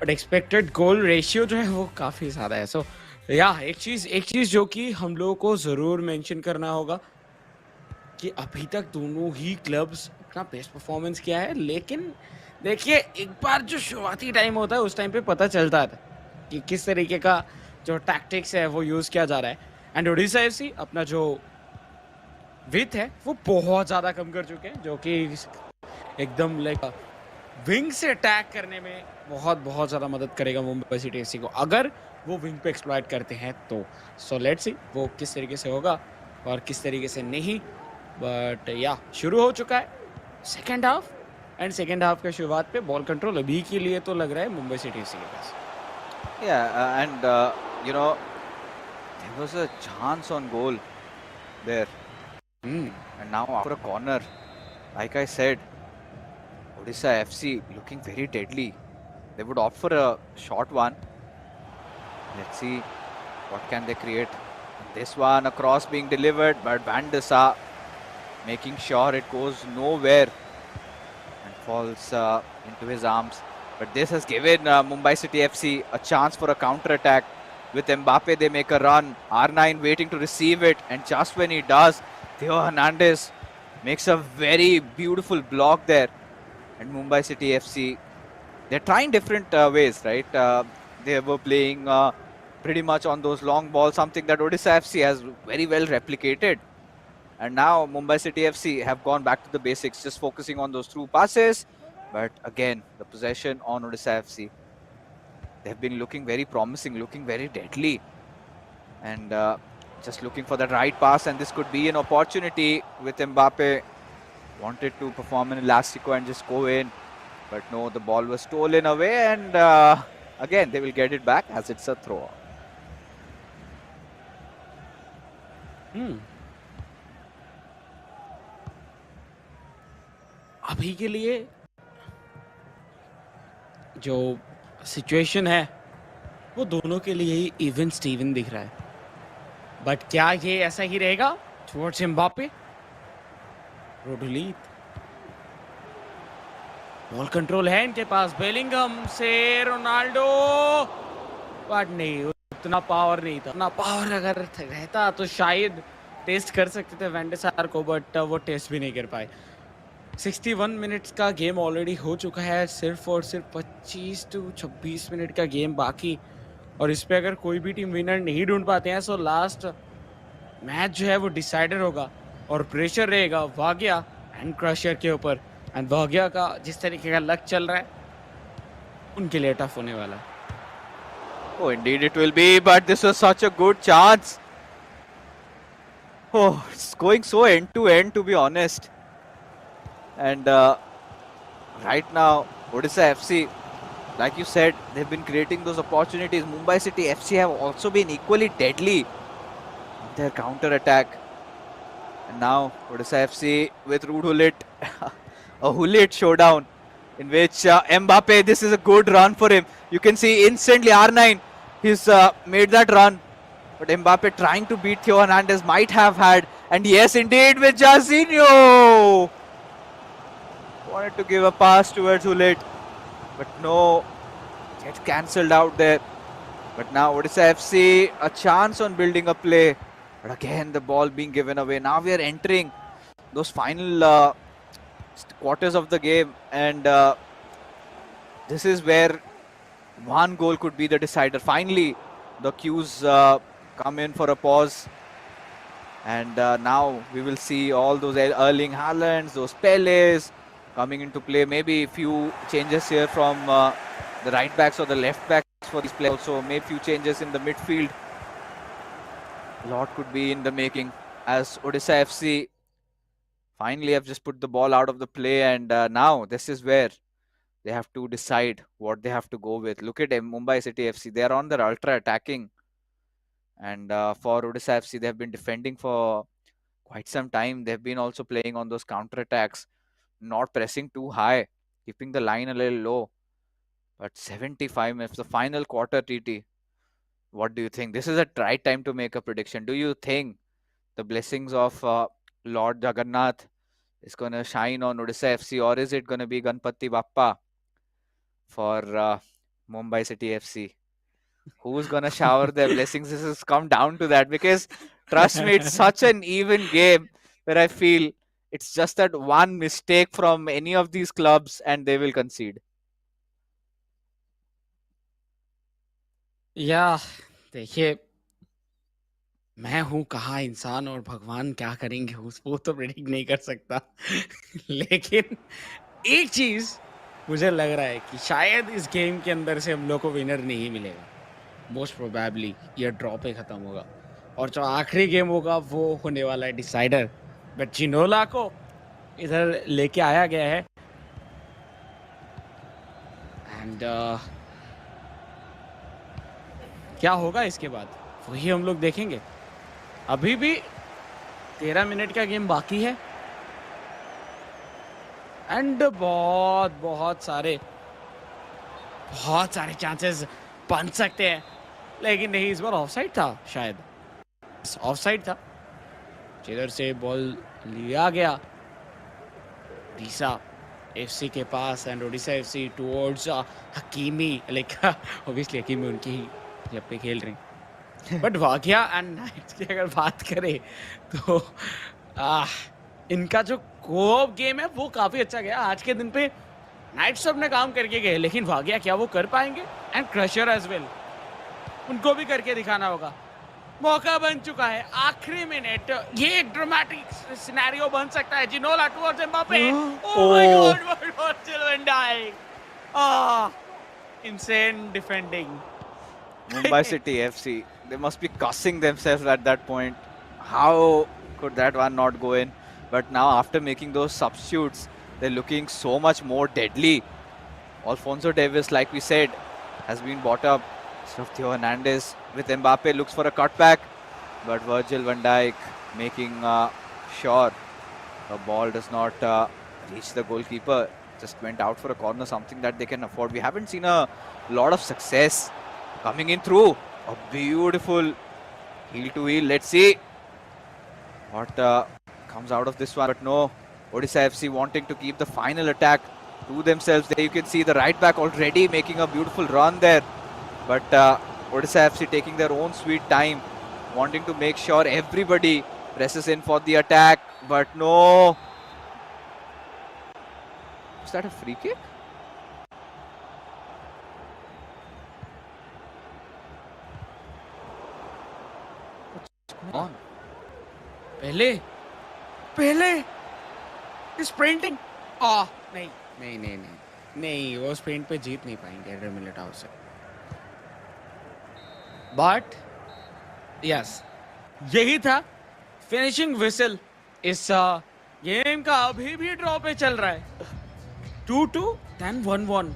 बट एक्सपेक्टेड गोल रेशियो जो है वो काफ़ी ज़्यादा है। सो या एक चीज़ जो कि हम लोगों को ज़रूर मेंशन करना होगा कि अभी तक दोनों ही क्लब्स अपना बेस्ट परफॉर्मेंस किया है, लेकिन देखिए एक बार जो शुरुआती टाइम होता है उस टाइम पे पता चलता है कि किस तरीके का जो टैक्टिक्स है वो यूज़ किया जा रहा है। एंड ओडिशा एफसी अपना जो विथ है वो बहुत ज़्यादा कम कर चुके हैं, जो कि एकदम लाइक विंग से अटैक करने में बहुत बहुत ज़्यादा मदद करेगा मुंबई सिटी एफसी को, अगर वो विंग पे एक्सप्लॉइट करते हैं तो। सो लेट्स सी वो किस तरीके से होगा और किस तरीके से नहीं। बट या शुरू हो चुका है second half, and second half के शुरुआत पे बॉल कंट्रोल अभी के लिए तो लग रहा है मुंबई सिटी एफसी के पास। Yeah, and you know, there was a chance on goal there. And now after a corner, like I said, Odisha FC looking very deadly. They would opt for a short one. Let's see what can they create. This one, a cross being delivered, but Van de Sar making sure it goes nowhere and falls into his arms. But this has given Mumbai City FC a chance for a counter-attack. With Mbappe, they make a run. R9 waiting to receive it, and just when he does, Theo Hernandez makes a very beautiful block there. And Mumbai City FC, they're trying different ways, right? They were playing pretty much on those long balls, something that Odisha FC has very well replicated. And now Mumbai City FC have gone back to the basics, just focusing on those through passes. But again, the possession on Odisha FC, they've been looking very promising, looking very deadly. And just looking for that right pass, and this could be an opportunity with Mbappe. Wanted to perform an elastico and just go in. But no, the ball was stolen away, and again, they will get it back as it's a throw. अभी के लिए जो situation है वो दोनों के लिए ही even Steven दिख रहा है, बट क्या ये ऐसा ही रहेगा टुवर्ड्स एम्बापे? रोडुलीत, बॉल कंट्रोल है इनके पास, बेलिंगम से रोनाल्डो, बट नहीं उतना पावर नहीं था। उतना पावर अगर रहता तो शायद टेस्ट कर सकते थे वैन डे सार को, बट वो टेस्ट भी नहीं कर पाए। 61 मिनट्स का गेम ऑलरेडी हो चुका है, सिर्फ और सिर्फ 25 to 26 मिनट का गेम बाकी, और इस पे अगर कोई भी टीम विनर नहीं ढूंढ पाते हैं सो लास्ट मैच जो है वो डिसाइडर होगा और प्रेशर रहेगा वागिया एंड क्रशर के ऊपर। एंड वागिया का जिस तरीके का लक चल रहा है उनके लिए टफ होने वाला है। Oh, indeed it will be, but this was such a good chance. Oh, it's going so end to end, to be honest. And right now, Odisha FC, like you said, they've been creating those opportunities. Mumbai City FC have also been equally deadly in their counter attack. And now Odisha FC with Ruud Hullit, a Hullit showdown in which Mbappe, this is a good run for him. You can see instantly R9, he's made that run. But Mbappe trying to beat Theo Hernandez might have had. And yes, indeed, with Jairzinho. Wanted to give a pass towards Hullit, but no, gets cancelled out there. But now Odisha FC, a chance on building a play. But again, the ball being given away. Now we are entering those final quarters of the game. And this is where one goal could be the decider. Finally, the cues come in for a pause. And now we will see all those Erling Haalands, those Peles coming into play. Maybe a few changes here from the right backs or the left backs for these players. Also, maybe few changes in the midfield. A lot could be in the making as Odisha FC finally have just put the ball out of the play, and now this is where they have to decide what they have to go with. Look at Mumbai City FC. They are on their ultra attacking. And for Odisha FC, they have been defending for quite some time. They've been also playing on those counter attacks, not pressing too high, keeping the line a little low. But 75 minutes, the final quarter, TT. What do you think? This is a right time to make a prediction. Do you think the blessings of Lord Jagannath is going to shine on Odisha FC, or is it going to be Ganpati Bappa for Mumbai City FC? Who's going to shower their blessings? This has come down to that, because trust me, it's such an even game where I feel it's just that one mistake from any of these clubs and they will concede. या देखिए, मैं हूँ कहाँ इंसान और भगवान क्या करेंगे वो तो प्रेडिक्ट नहीं कर सकता लेकिन एक चीज मुझे लग रहा है कि शायद इस गेम के अंदर से हम लोग को विनर नहीं मिलेगा. मोस्ट प्रोबेबली ये ड्रॉ पे खत्म होगा और जो आखिरी गेम होगा वो होने वाला है डिसाइडर. बट जिनोला को इधर लेके आया गया है एंड क्या होगा इसके बाद वही हम लोग देखेंगे. अभी भी 13 मिनट का गेम बाकी है एंड बहुत सारे चांसेस बन सकते हैं, लेकिन नहीं, इस बार ऑफसाइड था. शायद ऑफसाइड था. जिधर से बॉल लिया गया ओडिशा एफसी के पास and Odisha FC towards Hakimi. Like obviously Hakimi उनकी ही जब पे खेल रहे हैं. बट वाकिया एंड नाइट्स की अगर बात करें तो इनका जो कोऑप गेम है वो काफी अच्छा गया. आज के दिन पे नाइट्स अपने काम करके गए, लेकिन वाकिया क्या वो कर पाएंगे? एंड क्रशर एज वेल, उनको भी करके दिखाना होगा. मौका बन चुका है आखिरी मिनट. ये एक ड्रामेटिक सिनेरियो बन सकता है. Ginola towards Mbappe. Oh my God, what Virgil van Dijk. Insane defending. Mumbai City FC, they must be cussing themselves at that point. How could that one not go in? But now after making those substitutes, they're looking so much more deadly. Alphonso Davies, like we said, has been bought up. Instead of Theo Hernandez with Mbappe, looks for a cutback. But Virgil van Dijk making sure the ball does not reach the goalkeeper. Just went out for a corner, something that they can afford. We haven't seen a lot of success coming in through. A beautiful heel to heel. Let's see what comes out of this one. But no, Odisha FC wanting to keep the final attack to themselves. There you can see the right back already making a beautiful run there. But Odisha FC taking their own sweet time, wanting to make sure everybody presses in for the attack. But no. Was that a free kick? On. पहले sprinting. नहीं, वो sprint पे जीत नहीं पाएंगे adder Militão से. But yes, यही था finishing whistle. इस गेम का अभी भी ड्रॉ पे चल रहा है. 2-2 then 1-1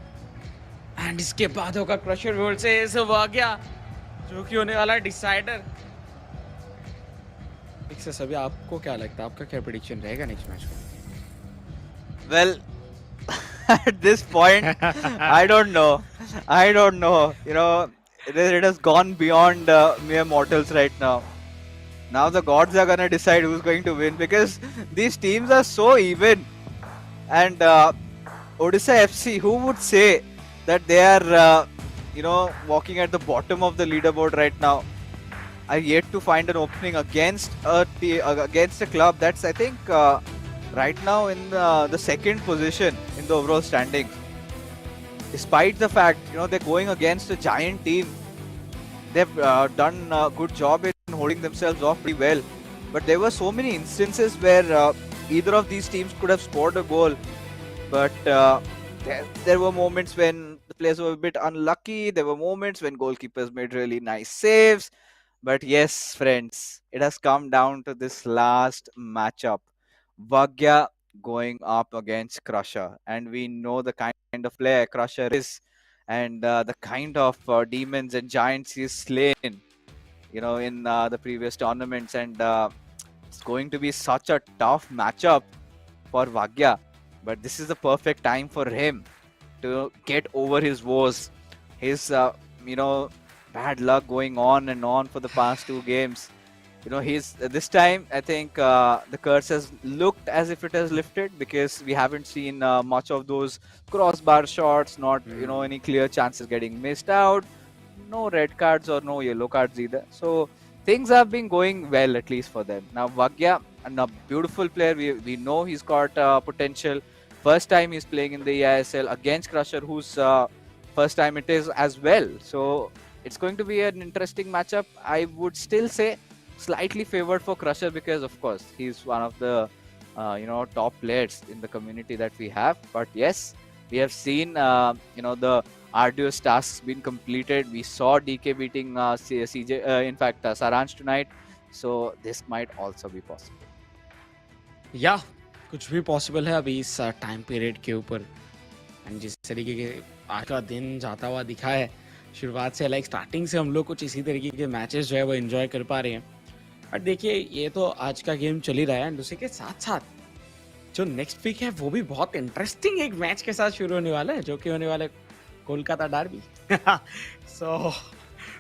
एंड इसके बाद होगा क्रशर वर्ल्ड से इस वाकया जो कि होने वाला है डिसाइडर. सभी आपको क्या लगता है, आपका क्या प्रेडिक्शन रहेगा नेक्स्ट मैच का? Well, at this point, I don't know. You know, it has gone beyond mere mortals right now. Now the gods are gonna decide who's going to win, because these teams are so even. And Odisha FC, who would say that they are, walking at the bottom of the leaderboard right now? Are yet to find an opening against a club that's, I think, right now in the second position in the overall standings. Despite the fact, they're going against a giant team. They've done a good job in holding themselves off pretty well. But there were so many instances where either of these teams could have scored a goal. But there were moments when the players were a bit unlucky. There were moments when goalkeepers made really nice saves. But yes, friends, it has come down to this last matchup. Vagya going up against Crusher. And we know the kind of player Crusher is, and the kind of demons and giants he's slain, in the previous tournaments. And it's going to be such a tough matchup for Vagya. But this is the perfect time for him to get over his woes. His, bad luck going on and on for the past two games. you know, he's this time I think the curse has looked as if it has lifted, because we haven't seen much of those crossbar shots, not any clear chances getting missed out, no red cards or no yellow cards either. So things have been going well, at least for them. Now Vagya, and a beautiful player, we know he's got potential. First time he's playing in the eISL against Crusher, whose first time it is as well. So it's going to be an interesting matchup. I would still say slightly favored for Crusher, because of course he's one of the top players in the community that we have. But yes, we have seen the arduous tasks been completed. We saw DK beating CJ, in fact Saransh tonight. So this might also be possible. या कुछ भी possible है अभी इस time period के ऊपर. And जिस तरीके के आज का दिन जाता हुआ दिखा है शुरुआत से, लाइक स्टार्टिंग से हम लोग कुछ इसी तरीके के मैचेस जो है वो एंजॉय कर पा रहे हैं. और देखिए ये तो आज का गेम चल ही रहा है, एंड उसी के साथ साथ जो नेक्स्ट वीक है वो भी बहुत इंटरेस्टिंग एक मैच के साथ शुरू होने वाला है, जो कि होने वाला है कोलकाता डर्बी. सो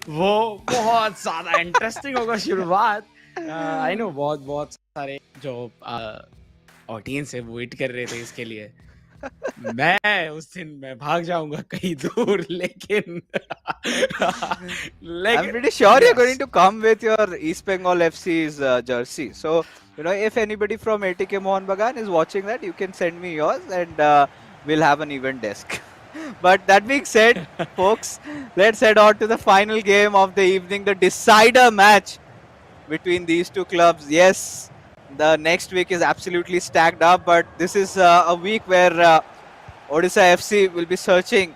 वो बहुत ज्यादा इंटरेस्टिंग होगा शुरुआत. आई नो बहुत सारे जो ऑडियंस है वेट कर रहे थे इसके लिए. मैं उस दिन मैं भाग जाऊंगा कहीं दूर, लेकिन I'm pretty sure you're going to come with your East Bengal FC's jersey. So, if anybody from ATK Mohan Bagan is watching that, you can send me yours, and we'll have an event desk. But that being said, folks, let's head on to the final game of the evening, the decider match between these two clubs. Yes, the next week is absolutely stacked up, but this is a week where Odisha FC will be searching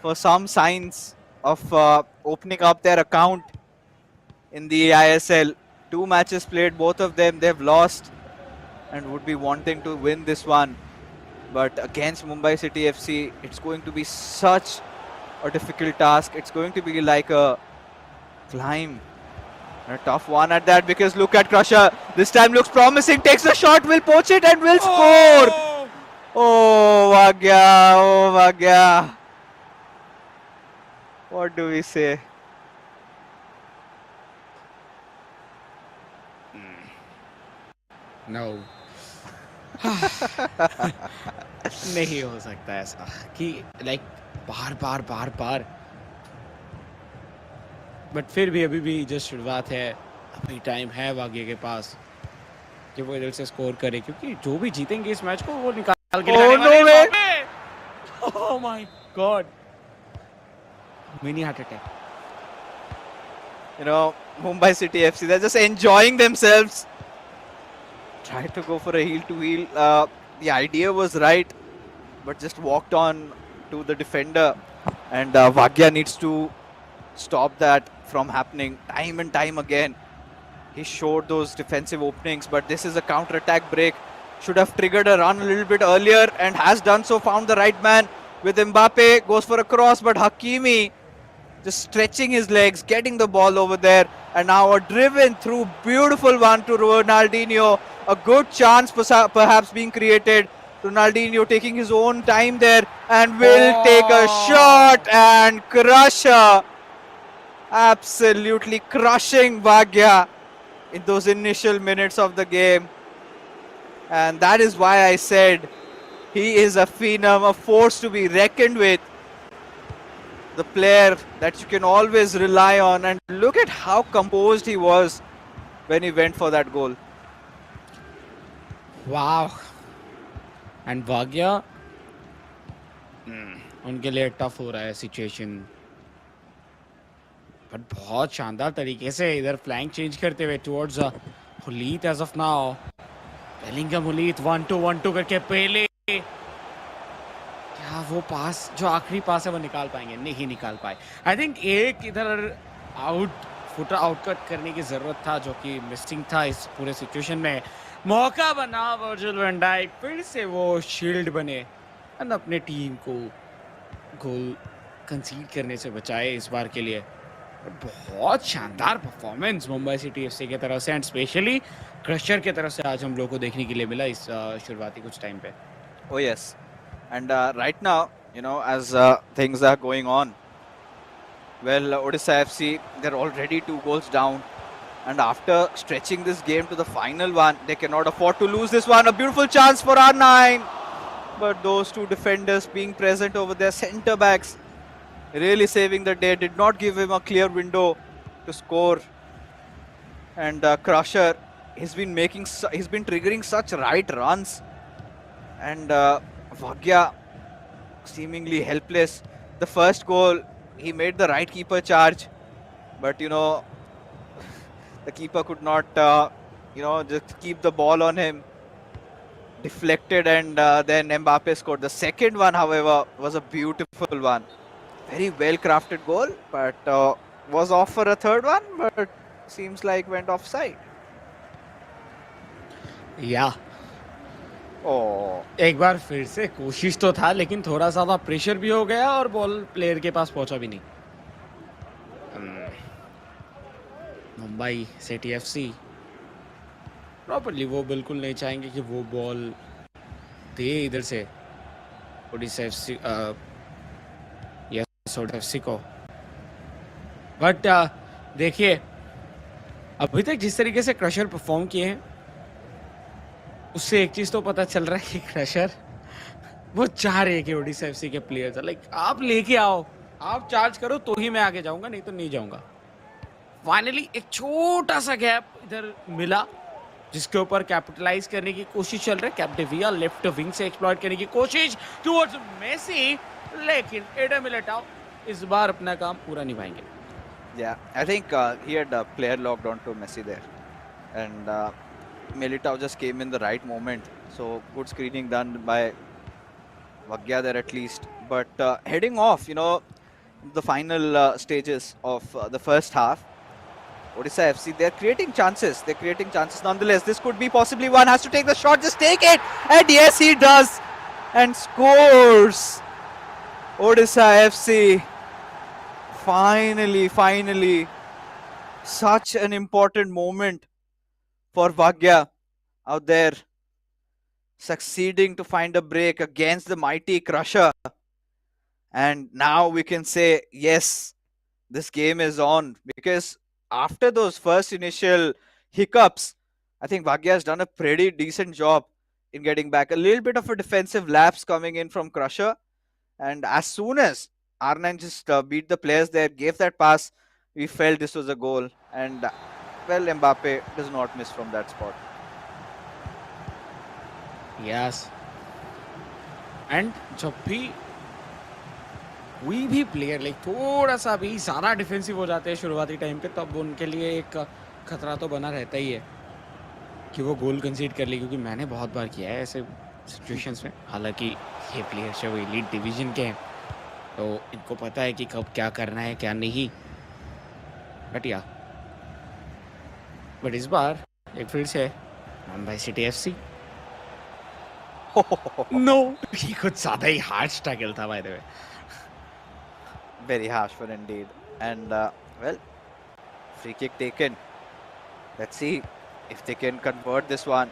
for some signs of opening up their account in the eISL. 2 matches played, both of them they've lost, and would be wanting to win this one. But against Mumbai City FC, it's going to be such a difficult task. It's going to be like a climb. A tough one at that, because look at Crusher. This time looks promising. Takes the shot, will poach it, and will score. Oh, Vagya. Oh, Vagya. What do we say? No. नहीं हो सकता ऐसा कि like bar. But फिर भी अभी भी just शुरुआत है, अभी टाइम है वाग्य के पास कि वो इधर से स्कोर करे, क्योंकि जो भी जीतेंगे इस मैच को वो निकाल के लाने वाले. ओह my God, mini heart attack. Mumbai City FC, they're just enjoying themselves. Tried to go for a heel to heel. The idea was right, but just walked on to the defender, and Vagya needs to stop that from happening time and time again. He showed those defensive openings, but this is a counter-attack break. Should have triggered a run a little bit earlier, and has done so. Found the right man with Mbappe, goes for a cross, but Hakimi just stretching his legs, getting the ball over there, and now a driven through beautiful one to Ronaldinho. A good chance perhaps being created. Ronaldinho taking his own time there, and will take a shot, and Crusher absolutely crushing Vagya in those initial minutes of the game. And that is why I said he is a phenom, a force to be reckoned with. The player that you can always rely on, and look at how composed he was when he went for that goal. वाह. And वाग्या उनके लिए tough हो रहा है situation, but बहुत शानदार तरीके से इधर फ्लैंक चेंज करते हुए टुवर्ड्स हुलीत एज ऑफ नाउ. बेलिंगम हुलीत 1-2 करके पहले, क्या वो पास जो आखिरी पास है वो निकाल पाएंगे? नहीं निकाल पाए. आई थिंक एक इधर फुट आउटकट करने की जरूरत था, जो कि मिसिंग था इस पूरे सिचुएशन में. मौका बना वर्जिल वैन डाइक, फिर से वो शील्ड बने और अपने टीम को गोल कंसीड करने से बचाए इस बार के लिए. बहुत शानदार परफॉर्मेंस मुंबई सिटी एफसी की तरफ से, एंड स्पेशली क्रशर की तरफ से आज हम लोग को देखने के लिए मिला इस शुरुआती कुछ टाइम पे. Oh yes, and right now, as things are going on, well, Odisha FC, they're already 2 goals down. And after stretching this game to the final one, they cannot afford to lose this one. A beautiful chance for R9. But those two defenders being present over their centre backs, really saving the day, did not give him a clear window to score. And Crusher, he's been triggering such right runs. And Bhagya seemingly helpless. The first goal, he made the right keeper charge. But, the keeper could not, just keep the ball on him. Deflected, and then Mbappe scored. The second one, however, was a beautiful one. Very well crafted goal, but was off for a third one, but seems like went offside. या Oh, एक बार फिर से कोशिश तो था, लेकिन थोड़ा ज़्यादा प्रेशर भी हो गया और बॉल प्लेयर के पास पहुंचा भी नहीं. मुंबई सिटी एफसी प्रॉपर्ली वो बिल्कुल नहीं चाहेंगे कि वो बॉल दे इधर से ओडिशा एफसी एफसी को. बट देखिए, अभी तक जिस तरीके से क्रशर परफॉर्म किए हैं, उससे एक चीज तो पता चल रहा है कि क्रशर वो चाह रहे हैं कि ओडिशा एफसी के प्लेयर्स लाइक आप लेके आओ, आप चार्ज करो तो ही मैं आगे जाऊंगा, नहीं तो नहीं जाऊंगा. फाइनली एक छोटा सा गैप इधर मिला जिसके ऊपर कैपिटलाइज करने की कोशिश चल रही है. कैप्टिविया लेफ्ट विंग से एक्सप्लॉइट करने की कोशिश टुवर्ड्स मेसी, लेकिन एडम मिलिटाओ इस बार अपना काम पूरा निभाएंगे. yeah, I think he had a player locked onto Messi there, and Militao just came in the right moment. So good screening done by Bhagya there at least. But heading off, the final stages of the first half, Odisha FC, they're creating chances. They're creating chances nonetheless. This could be possibly one. Has to take the shot. Just take it. And yes, he does. And scores. Odisha FC. Finally. Such an important moment for Bhagya out there. Succeeding to find a break against the mighty Crusher. And now we can say, yes, this game is on. Because after those first initial hiccups, I think Bhagya has done a pretty decent job in getting back. A little bit of a defensive lapse coming in from Crusher. And as soon as R9 just beat the players there, gave that pass, we felt this was a goal. And, well, Mbappe does not miss from that spot. Yes, and जब भी कोई भी player like थोड़ा सा भी ज़्यादा defensive हो जाते हैं शुरुआती टाइम पे, तब उनके लिए एक खतरा तो बना रहता ही है कि वो गोल कंसीड कर ले. क्योंकि मैंने बहुत बार किया है ऐसे सिचुएशंस में. हालांकि ये प्लेयर्स है वो एलीट डिवीजन के हैं, तो इनको पता है कि कब क्या करना है क्या नहीं. बट इस बार एक फिर से मुंबई सिटी एफसी. नो, ये कुछ ज़्यादा ही हार्श टैकल था by the way. Very harsh one indeed. And, well, free kick taken. Let's see if they can convert this one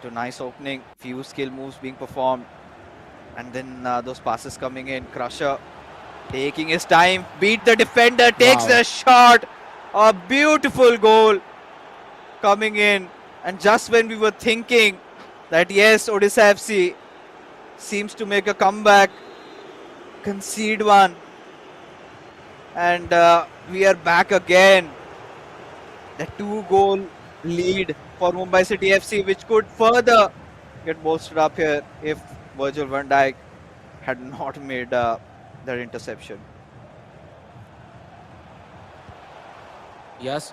to nice opening. Few skill moves being performed. And then those passes coming in. Crusher taking his time. Beat the defender. Takes the shot. A beautiful goal coming in. And just when we were thinking that, yes, Odisha FC seems to make a comeback, concede one. And we are back again. The 2-goal lead for Mumbai City FC, which could further get bolstered up here if Virgil van Dijk had not made that interception. Yes,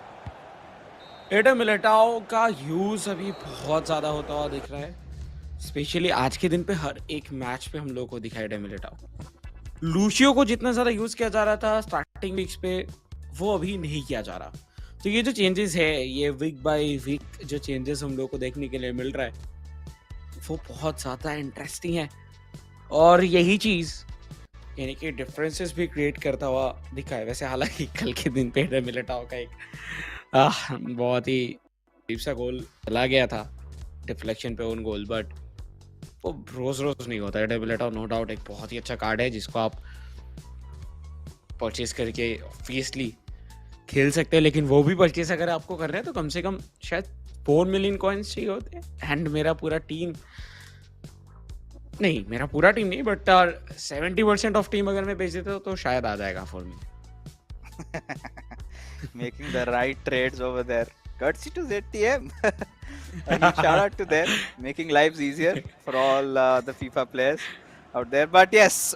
Adam Militão का use अभी बहुत ज़्यादा होता हुआ दिख रहा है. Specially आज के दिन पे हर एक मैच पे हम लोगों को दिखा एडम मिलिटाओ. लूशियो को जितना ज़्यादा यूज़ किया जा रहा था स्टार्टिंग वीक्स पे, वो अभी नहीं किया जा रहा. तो ये जो चेंजेस है, ये वीक बाय वीक जो चेंजेस हम लोग को देखने के लिए मिल रहा है, वो बहुत ज़्यादा इंटरेस्टिंग है. और यही चीज़ यानी कि डिफरेंसेस भी क्रिएट करता हुआ दिखा है. वैसे हालांकि कल के दिन पे एडम मिलिटाओ का एक बहुत ही अजीब सा गोल चला गया था, डिफ्लेक्शन पे ओन गोल. बट वो रोज नहीं होता. एडम मिलिटाओ नो डाउट एक बहुत ही अच्छा कार्ड है जिसको आप परचेज करके ऑब्वियसली खेल सकते हैं, लेकिन वो भी परचेस अगर आपको कर रहे हैं तो कम से कम शायद 4 मिलियन कॉइन्स चाहिए होते हैं। एंड मेरा पूरा टीम नहीं बट 70% ऑफ टीम अगर मैं बेच देता हूँ तो शायद आ जाएगा 4 million. Making the right trades over there. Courtesy to ZTM. A huge shout out to them, making lives easier for all the FIFA players out there. But yes,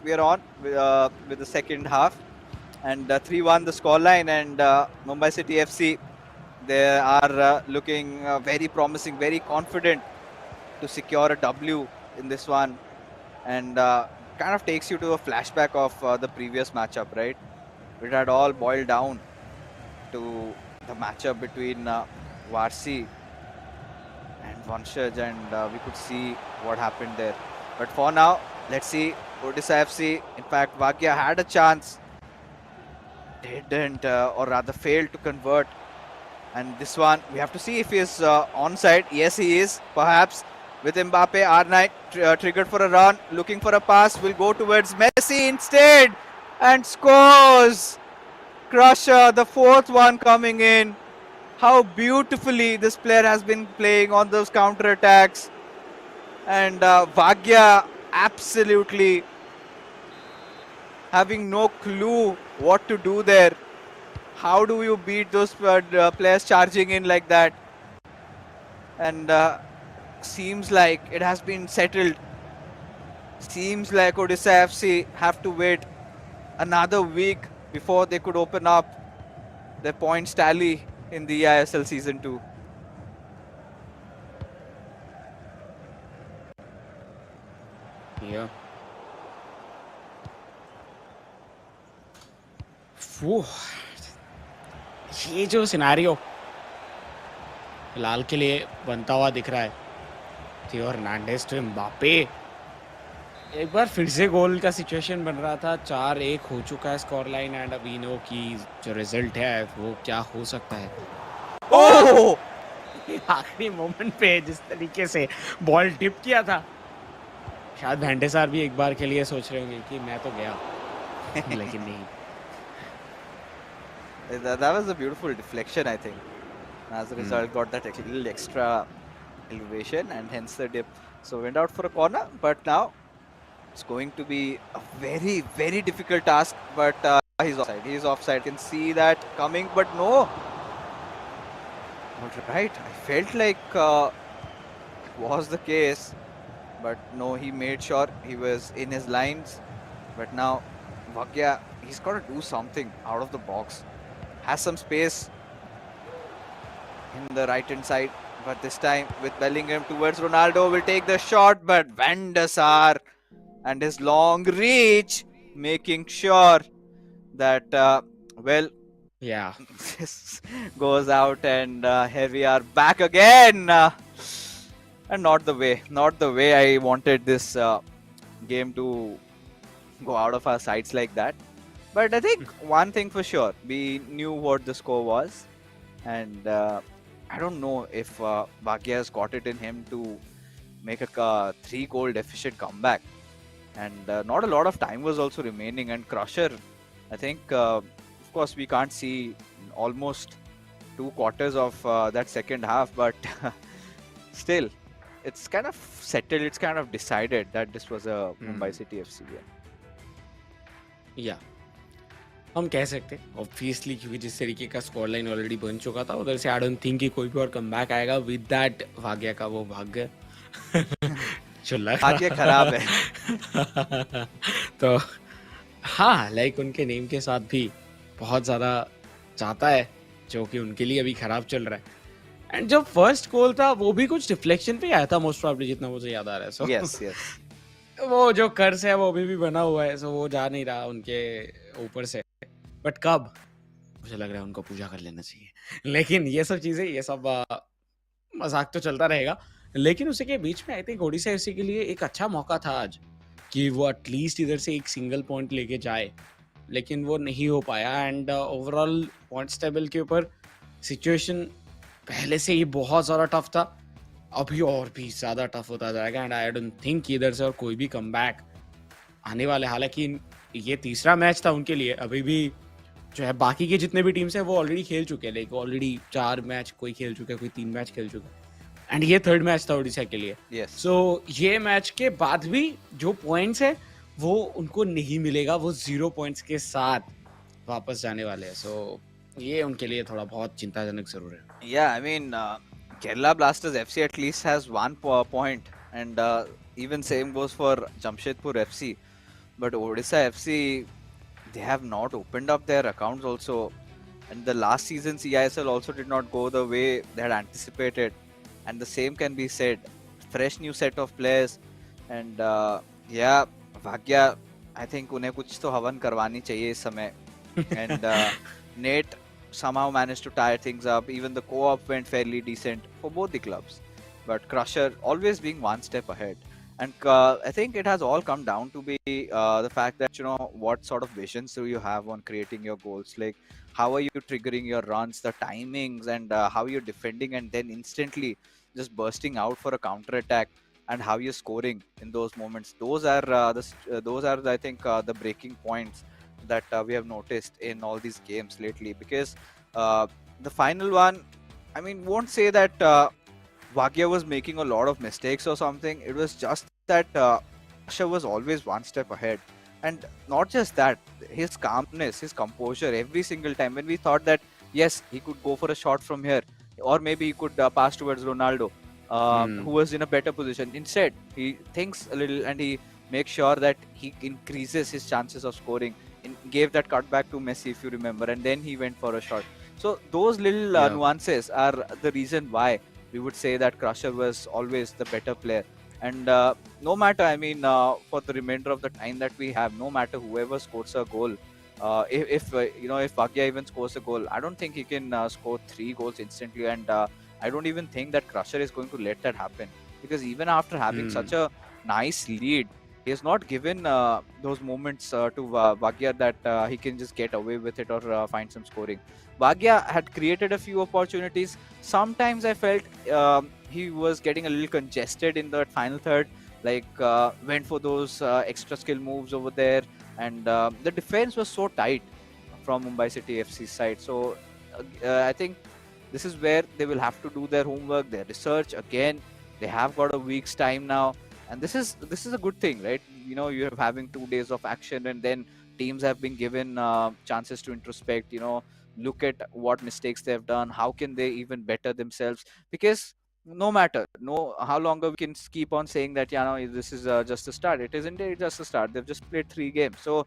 we are on with the second half, and 3-1 the scoreline, and Mumbai City FC, they are looking very promising, very confident to secure a W in this one, and kind of takes you to a flashback of the previous matchup, right? It had all boiled down to the matchup between Varsi and Vanshaj, and we could see what happened there. But for now, let's see Odisha FC. In fact, Bhagya had a chance, didn't, or rather failed to convert. And this one, we have to see if he is onside. Yes, he is. Perhaps with Mbappe, R9 triggered for a run, looking for a pass, will go towards Messi instead, and scores. Crusher, the fourth one coming in. How beautifully this player has been playing on those counter attacks. And Bhagya absolutely having no clue what to do there. How do you beat those players charging in like that? And seems like it has been settled. Seems like Odisha FC have to wait another week before they could open up their points tally in the eISL Season 2. Yeah. वो ये जो scenario फिलहाल के लिए बनता हुआ दिख रहा है, थियो हर्नांडेज टू एम्बापे, एक बार फिर से गोल का सिचुएशन बन रहा था। 4-1 हो चुका है स्कोर लाइन, एंड अभी नो की जो रिजल्ट है वो क्या हो सकता है। ओह! आखिरी मोमेंट पे जिस तरीके से बॉल टिप किया था, शायद भेंटे सार भी एक बार के लिए सोच रहे होंगे कि मैं तो गया, लेकिन नहीं। That was a beautiful deflection, I think. As a result, got that little extra elevation and hence the dip. So went out for a corner, but now it's going to be a very, very difficult task. But he's offside. He's offside. Can see that coming, but no. All right. I felt like it was the case, but no. He made sure he was in his lines. But now, Bhagya, he's got to do something out of the box. Has some space in the right hand side, but this time with Bellingham towards Ronaldo, will take the shot, but Van der Sar and his long reach making sure that Yeah. this goes out, and here we are back again, and not the way I wanted this game to go out of our sights like that. But I think one thing for sure, we knew what the score was, and I don't know if Bhagya has got it in him to make a 3-goal deficient comeback. And not a lot of time was also remaining. And Crusher, I think, of course, we can't see almost 2 quarters of that second half, but still, it's kind of settled. It's kind of decided that this was a Mumbai City FC game. या हम कह सकते हैं obviously, क्योंकि जिस तरीके का score line already बन चुका था उधर से आई डोंट थिंक कि कोई भी और कमबैक आएगा विद दैट। भाग्य का वो भाग्य जो लगा भाग्य खराब है। तो हाँ, लाइक उनके नेम के साथ भी बहुत ज़्यादा जाता है, जो कि उनके लिए अभी खराब चल रहा है। एंड जो फर्स्ट गोल था वो भी कुछ डिफ्लेक्शन पे आया था मोस्ट प्रोबब्ली, जितना मुझे याद आ रहा है। सो यस यस, वो जो कर्स है वो अभी भी बना हुआ है, सो वो जा नहीं रहा उनके ऊपर से। बट कब, मुझे लग रहा है उनको पूजा कर लेना चाहिए। लेकिन ये सब चीजें, ये सब मजाक तो चलता रहेगा, लेकिन उसी के बीच में आई थिंक ओडिशा एफसी के लिए एक अच्छा मौका था आज कि वो एटलीस्ट इधर से एक सिंगल पॉइंट लेके जाए, लेकिन वो नहीं हो पाया। एंड ओवरऑल पॉइंट्स टेबल के ऊपर सिचुएशन पहले से ही बहुत ज़्यादा टफ था, अभी और भी ज़्यादा टफ होता जाएगा। एंड आई डोंट थिंक इधर से और कोई भी कमबैक आने वाले। हालांकि ये तीसरा मैच था उनके लिए, अभी भी जो है बाकी के जितने भी टीम्स हैं वो ऑलरेडी खेल चुके हैं, लाइक ऑलरेडी 4 मैच कोई खेल चुका है, कोई 3 मैच खेल चुका है, एंड ये थर्ड मैच था ओडिशा के लिए। Yes. सो ये मैच के बाद भी जो पॉइंट्स है वो उनको नहीं मिलेगा, वो 0 पॉइंट्स के साथ वापस जाने वाले हैं। सो ये उनके लिए थोड़ा बहुत चिंताजनक जरूर है। Yeah, I mean, Kerala Blasters FC at least has one point, and even same goes for Jamshedpur FC. But Odisha FC, they have not opened up their accounts also, and the last season's eISL also did not go the way they had anticipated. And the same can be said. Fresh new set of players, and yeah, Bhagya, I think उन्हें कुछ तो हवन करवानी चाहिए इस समय. And Nate somehow managed to tie things up. Even the co-op went fairly decent for both the clubs, but Crusher always being one step ahead. And I think it has all come down to be the fact that, you know, what sort of visions do you have on creating your goals? Like, how are you triggering your runs, the timings, and how you're defending, and then instantly just bursting out for a counter attack, and how you're scoring in those moments. Those are I think the breaking points that we have noticed in all these games lately. Because the final one, I mean, won't say that Wagya was making a lot of mistakes or something. It was just that Asha was always one step ahead. And not just that, his calmness, his composure, every single time when we thought that, yes, he could go for a shot from here, or maybe he could pass towards Ronaldo, who was in a better position. Instead, he thinks a little and he makes sure that he increases his chances of scoring. Gave that cutback to Messi, if you remember, and then he went for a shot. So those little nuances are the reason why we would say that Crusher was always the better player. And no matter, I mean, for the remainder of the time that we have, no matter whoever scores a goal, if Bhagya even scores a goal, I don't think he can score 3 goals instantly. And I don't even think that Crusher is going to let that happen, because even after having such a nice lead, he has not given those moments to Bhagya that he can just get away with it or find some scoring. Bhagya had created a few opportunities. Sometimes I felt he was getting a little congested in the final third, like went for those extra skill moves over there, and the defense was so tight from Mumbai City FC side. So I think this is where they will have to do their homework, their research again. They have got a week's time now, and this is a good thing, right? You know, you're having 2 days of action, and then teams have been given chances to introspect, you know, look at what mistakes they've done, how can they even better themselves. Because no matter how longer we can keep on saying that, you know, this is just a start, it isn't just a start. They've just played 3 games. So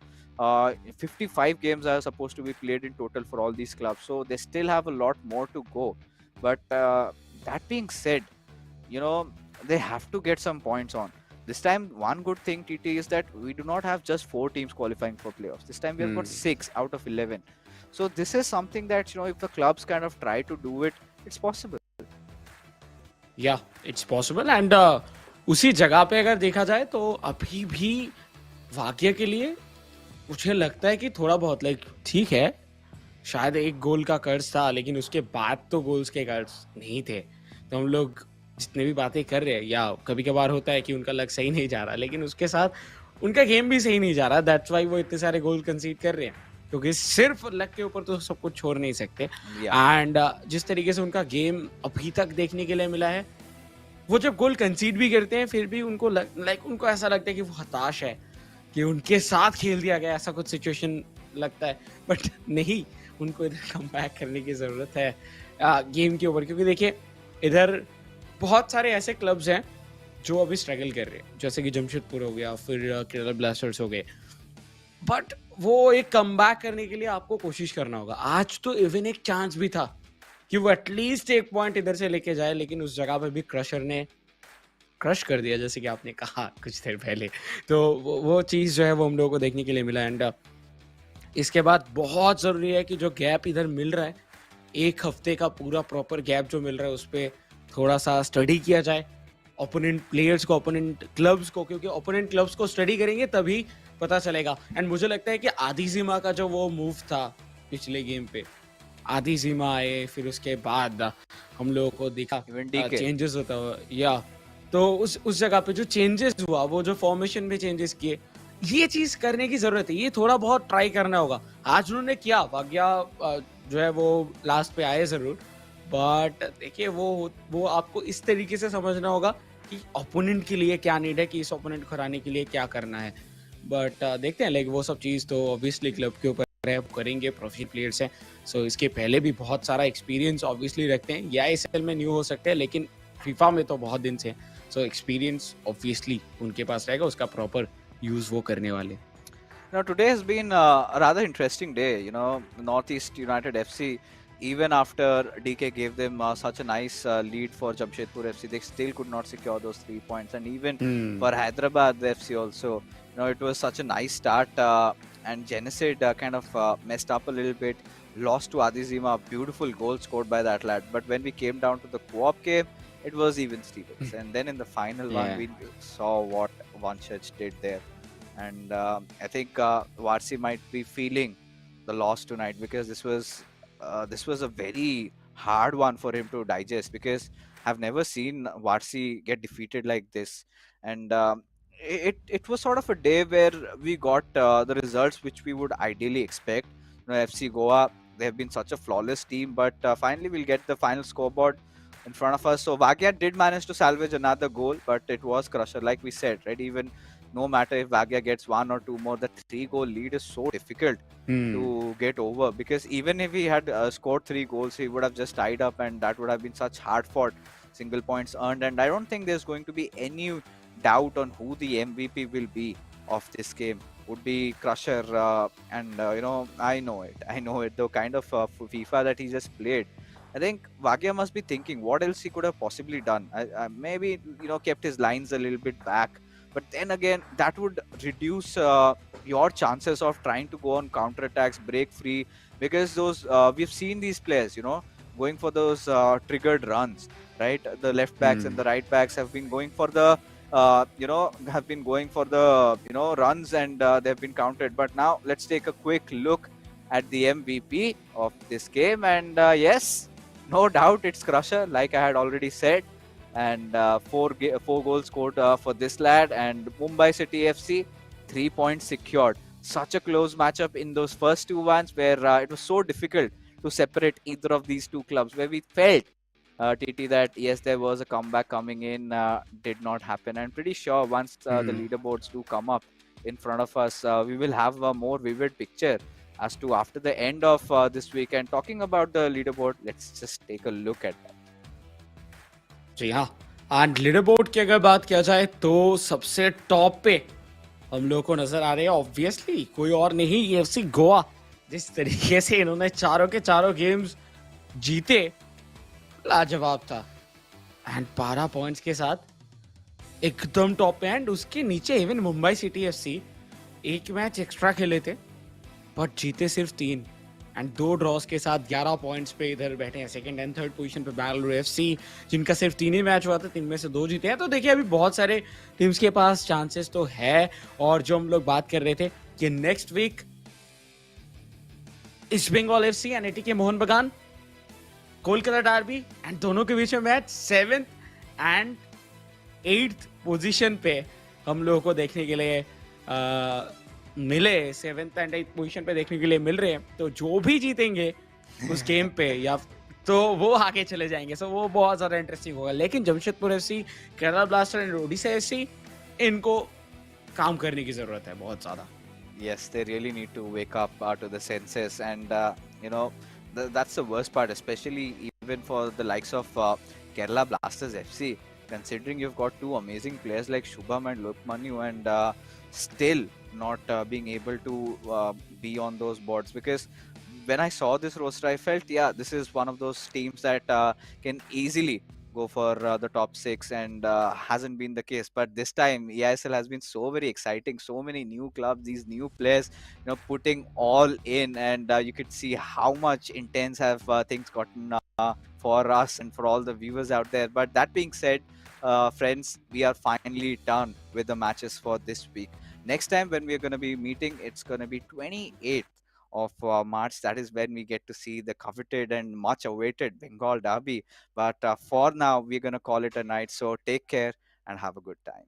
55 games are supposed to be played in total for all these clubs, so they still have a lot more to go. But that being said, you know, they have to get some points on. This time, one good thing, TT, is that we do not have just 4 teams qualifying for playoffs. This time we have got 6 out of 11. So this is something that, you know, if the clubs kind of try to do it, it's possible. Yeah, it's possible. And उसी जगह पे अगर देखा जाए तो अभी भी वाकया के लिए मुझे लगता है कि थोड़ा बहुत लाइक ठीक है, शायद 1 गोल का कर्ज था, लेकिन उसके बाद तो गोल्स के कर्ज नहीं थे। तो हम लोग जितने भी बातें कर रहे हैं, या कभी कभार होता है कि उनका लक सही नहीं जा रहा, लेकिन उसके साथ उनका गेम भी सही नहीं जा रहा। दैट्स व्हाई वो इतने सारे गोल कंसीड कर रहे हैं, क्योंकि सिर्फ लक के ऊपर तो सब कुछ छोड़ नहीं सकते। एंड जिस तरीके से उनका गेम अभी तक देखने के लिए मिला है, वो जब गोल कंसीड भी करते हैं फिर भी उनको उनको ऐसा लगता है कि वो हताश है कि उनके साथ खेल दिया गया, ऐसा कुछ सिचुएशन लगता है। बट नहीं, उनको इधर कम बैक करने की ज़रूरत है गेम के ऊपर, क्योंकि देखिए इधर बहुत सारे ऐसे क्लब्स हैं जो अभी स्ट्रगल कर रहे हैं, जैसे कि जमशेदपुर हो गया, फिर केरला ब्लास्टर्स हो गए। बट वो एक कम बैक करने के लिए आपको कोशिश करना होगा। आज तो इवन एक चांस भी था कि वो एटलीस्ट 1 पॉइंट इधर से लेके जाए, लेकिन उस जगह पे भी क्रशर ने क्रश कर दिया, जैसे कि आपने कहा कुछ देर पहले। तो वो चीज़ जो है वो हम लोगों को देखने के लिए मिला। एंड इसके बाद बहुत ज़रूरी है कि जो गैप इधर मिल रहा है, 1 हफ्ते का पूरा प्रॉपर गैप जो मिल रहा है, उस पर थोड़ा सा स्टडी किया जाए ओपोनेंट प्लेयर्स को, ओपोनेंट क्लब्स को, क्योंकि ओपोनेंट क्लब्स को स्टडी करेंगे तभी पता चलेगा। एंड मुझे लगता है कि आधी सीमा का जो वो मूव था पिछले गेम पे, आधी सीमा आए, फिर उसके बाद हम लोगों को दिखा चेंजेस होता हुआ, या तो उस जगह पे जो चेंजेस हुआ, वो जो फॉर्मेशन में चेंजेस किए, ये चीज करने की जरूरत है। ये थोड़ा बहुत ट्राई करना होगा। आज उन्होंने किया भाग्या जो है वो लास्ट पे आए जरूर, बट देखिए वो आपको इस तरीके से समझना होगा कि ओपोनेंट के लिए क्या नीड है, कि इस ओपोनेंट को हराने के लिए क्या करना है। बट देखते हैं, लाइक वो सब चीज़ तो ऑब्वियसली क्लब के ऊपर है, वो करेंगे, प्रोफेशनल प्लेयर्स हैं। सो इसके पहले भी बहुत सारा एक्सपीरियंस ऑब्वियसली रखते हैं, या आईएसएल में न्यू हो सकते हैं लेकिन फीफा में तो बहुत दिन से, सो एक्सपीरियंस ऑब्वियसली उनके पास रहेगा, उसका प्रॉपर यूज़ वो करने वाले। Now, today has been a rather interesting day. You know, Northeast United FC, even after DK gave them such a nice lead for Jamshedpur FC, they still could not secure those 3 points. And even for Hyderabad FC also, you know, it was such a nice start. And Genesid kind of messed up a little bit, lost to Adizima, beautiful goal scored by that lad. But when we came down to the co-op game, it was even Stevens. And then in the final one, we saw what Vanshaj did there. And I think Varsi might be feeling the loss tonight, because this was a very hard one for him to digest, because I've never seen Varsi get defeated like this. And it was sort of a day where we got the results which we would ideally expect. You know, FC Goa, they have been such a flawless team, but finally we'll get the final scoreboard in front of us. So Vagya did manage to salvage another goal, but it was crusher, like we said, right? Even no matter if Vagya gets one or two more, the 3-goal lead is so difficult to get over, because even if he had scored 3 goals, he would have just tied up, and that would have been such hard fought single points earned. And I don't think there's going to be any doubt on who the MVP will be of this game. Would be Crusher, and you know, I know it. The kind of FIFA that he just played, I think Vagya must be thinking what else he could have possibly done. Maybe, you know, kept his lines a little bit back, but then again, that would reduce your chances of trying to go on counter attacks, break free, because those we've seen these players, you know, going for those triggered runs, right? The left backs and the right backs have been going for the runs, and they've been counted. But now let's take a quick look at the MVP of this game, and yes, no doubt it's Crusher, like I had already said. And four goals scored for this lad. And Mumbai City FC, 3 points secured. Such a close matchup in those first two ones, where it was so difficult to separate either of these two clubs, where we felt TT that yes, there was a comeback coming in, did not happen. I'm pretty sure once the leaderboards do come up in front of us, we will have a more vivid picture as to after the end of this week. And talking about the leaderboard, let's just take a look at that. जी हाँ, and leaderboard की अगर बात किया जाए तो सबसे top पे हम लोगों को नजर आ रहे हैं ऑब्वियसली कोई और नहीं, एफसी गोवा। जिस तरीके से इन्होंने चारों के चारों गेम्स जीते, लाजवाब था। एंड 12 पॉइंट्स के साथ एकदम टॉप पे। एंड उसके नीचे इवन मुंबई सिटी एफसी एक मैच एक्स्ट्रा खेले थे, बट जीते सिर्फ 3, एंड 2 ड्रॉस के साथ 11 पॉइंट्स पे इधर बैठे हैं। सेकंड एंड थर्ड पोजीशन पे बेंगलुरु एफसी, जिनका सिर्फ 3 ही मैच हुआ था, 3 में से 2 जीते हैं। तो देखिए अभी बहुत सारे टीम्स के पास चांसेस तो है। और जो हम लोग बात कर रहे थे कि next week East Bengal FC and A T K Mohun बगान, कोलकाता डार्बी, एंड दोनों के बीच में match 7th and 8th position पे हम लोगों को देखने के लिए मिले। 7th एंड 8th पोजीशन पे देखने के लिए मिल रहे हैं। तो जो भी जीतेंगे उस गेम पे या तो वो आगे चले जाएंगे। सो वो बहुत ज्यादा इंटरेस्टिंग होगा। लेकिन Jamshedpur FC, Kerala blaster and Odisha FC, इनको काम करने की जरूरत है बहुत ज्यादा। Yes, they really need to wake up to the senses. And you know, that's the worst part, especially even for the likes of Kerala Blasters FC, considering you've got two amazing players like Shubham and Lokmanu, and still not being able to be on those boards. Because when I saw this roster, I felt, yeah, this is one of those teams that can easily go for the top 6, and hasn't been the case. But this time eISL has been so very exciting, so many new clubs, these new players, you know, putting all in. And you could see how much intense have things gotten for us and for all the viewers out there. But that being said, friends, we are finally done with the matches for this week. Next time when we're going to be meeting, it's going to be 28th of March. That is when we get to see the coveted and much awaited Bengal Derby. But for now, we're going to call it a night. So take care and have a good time.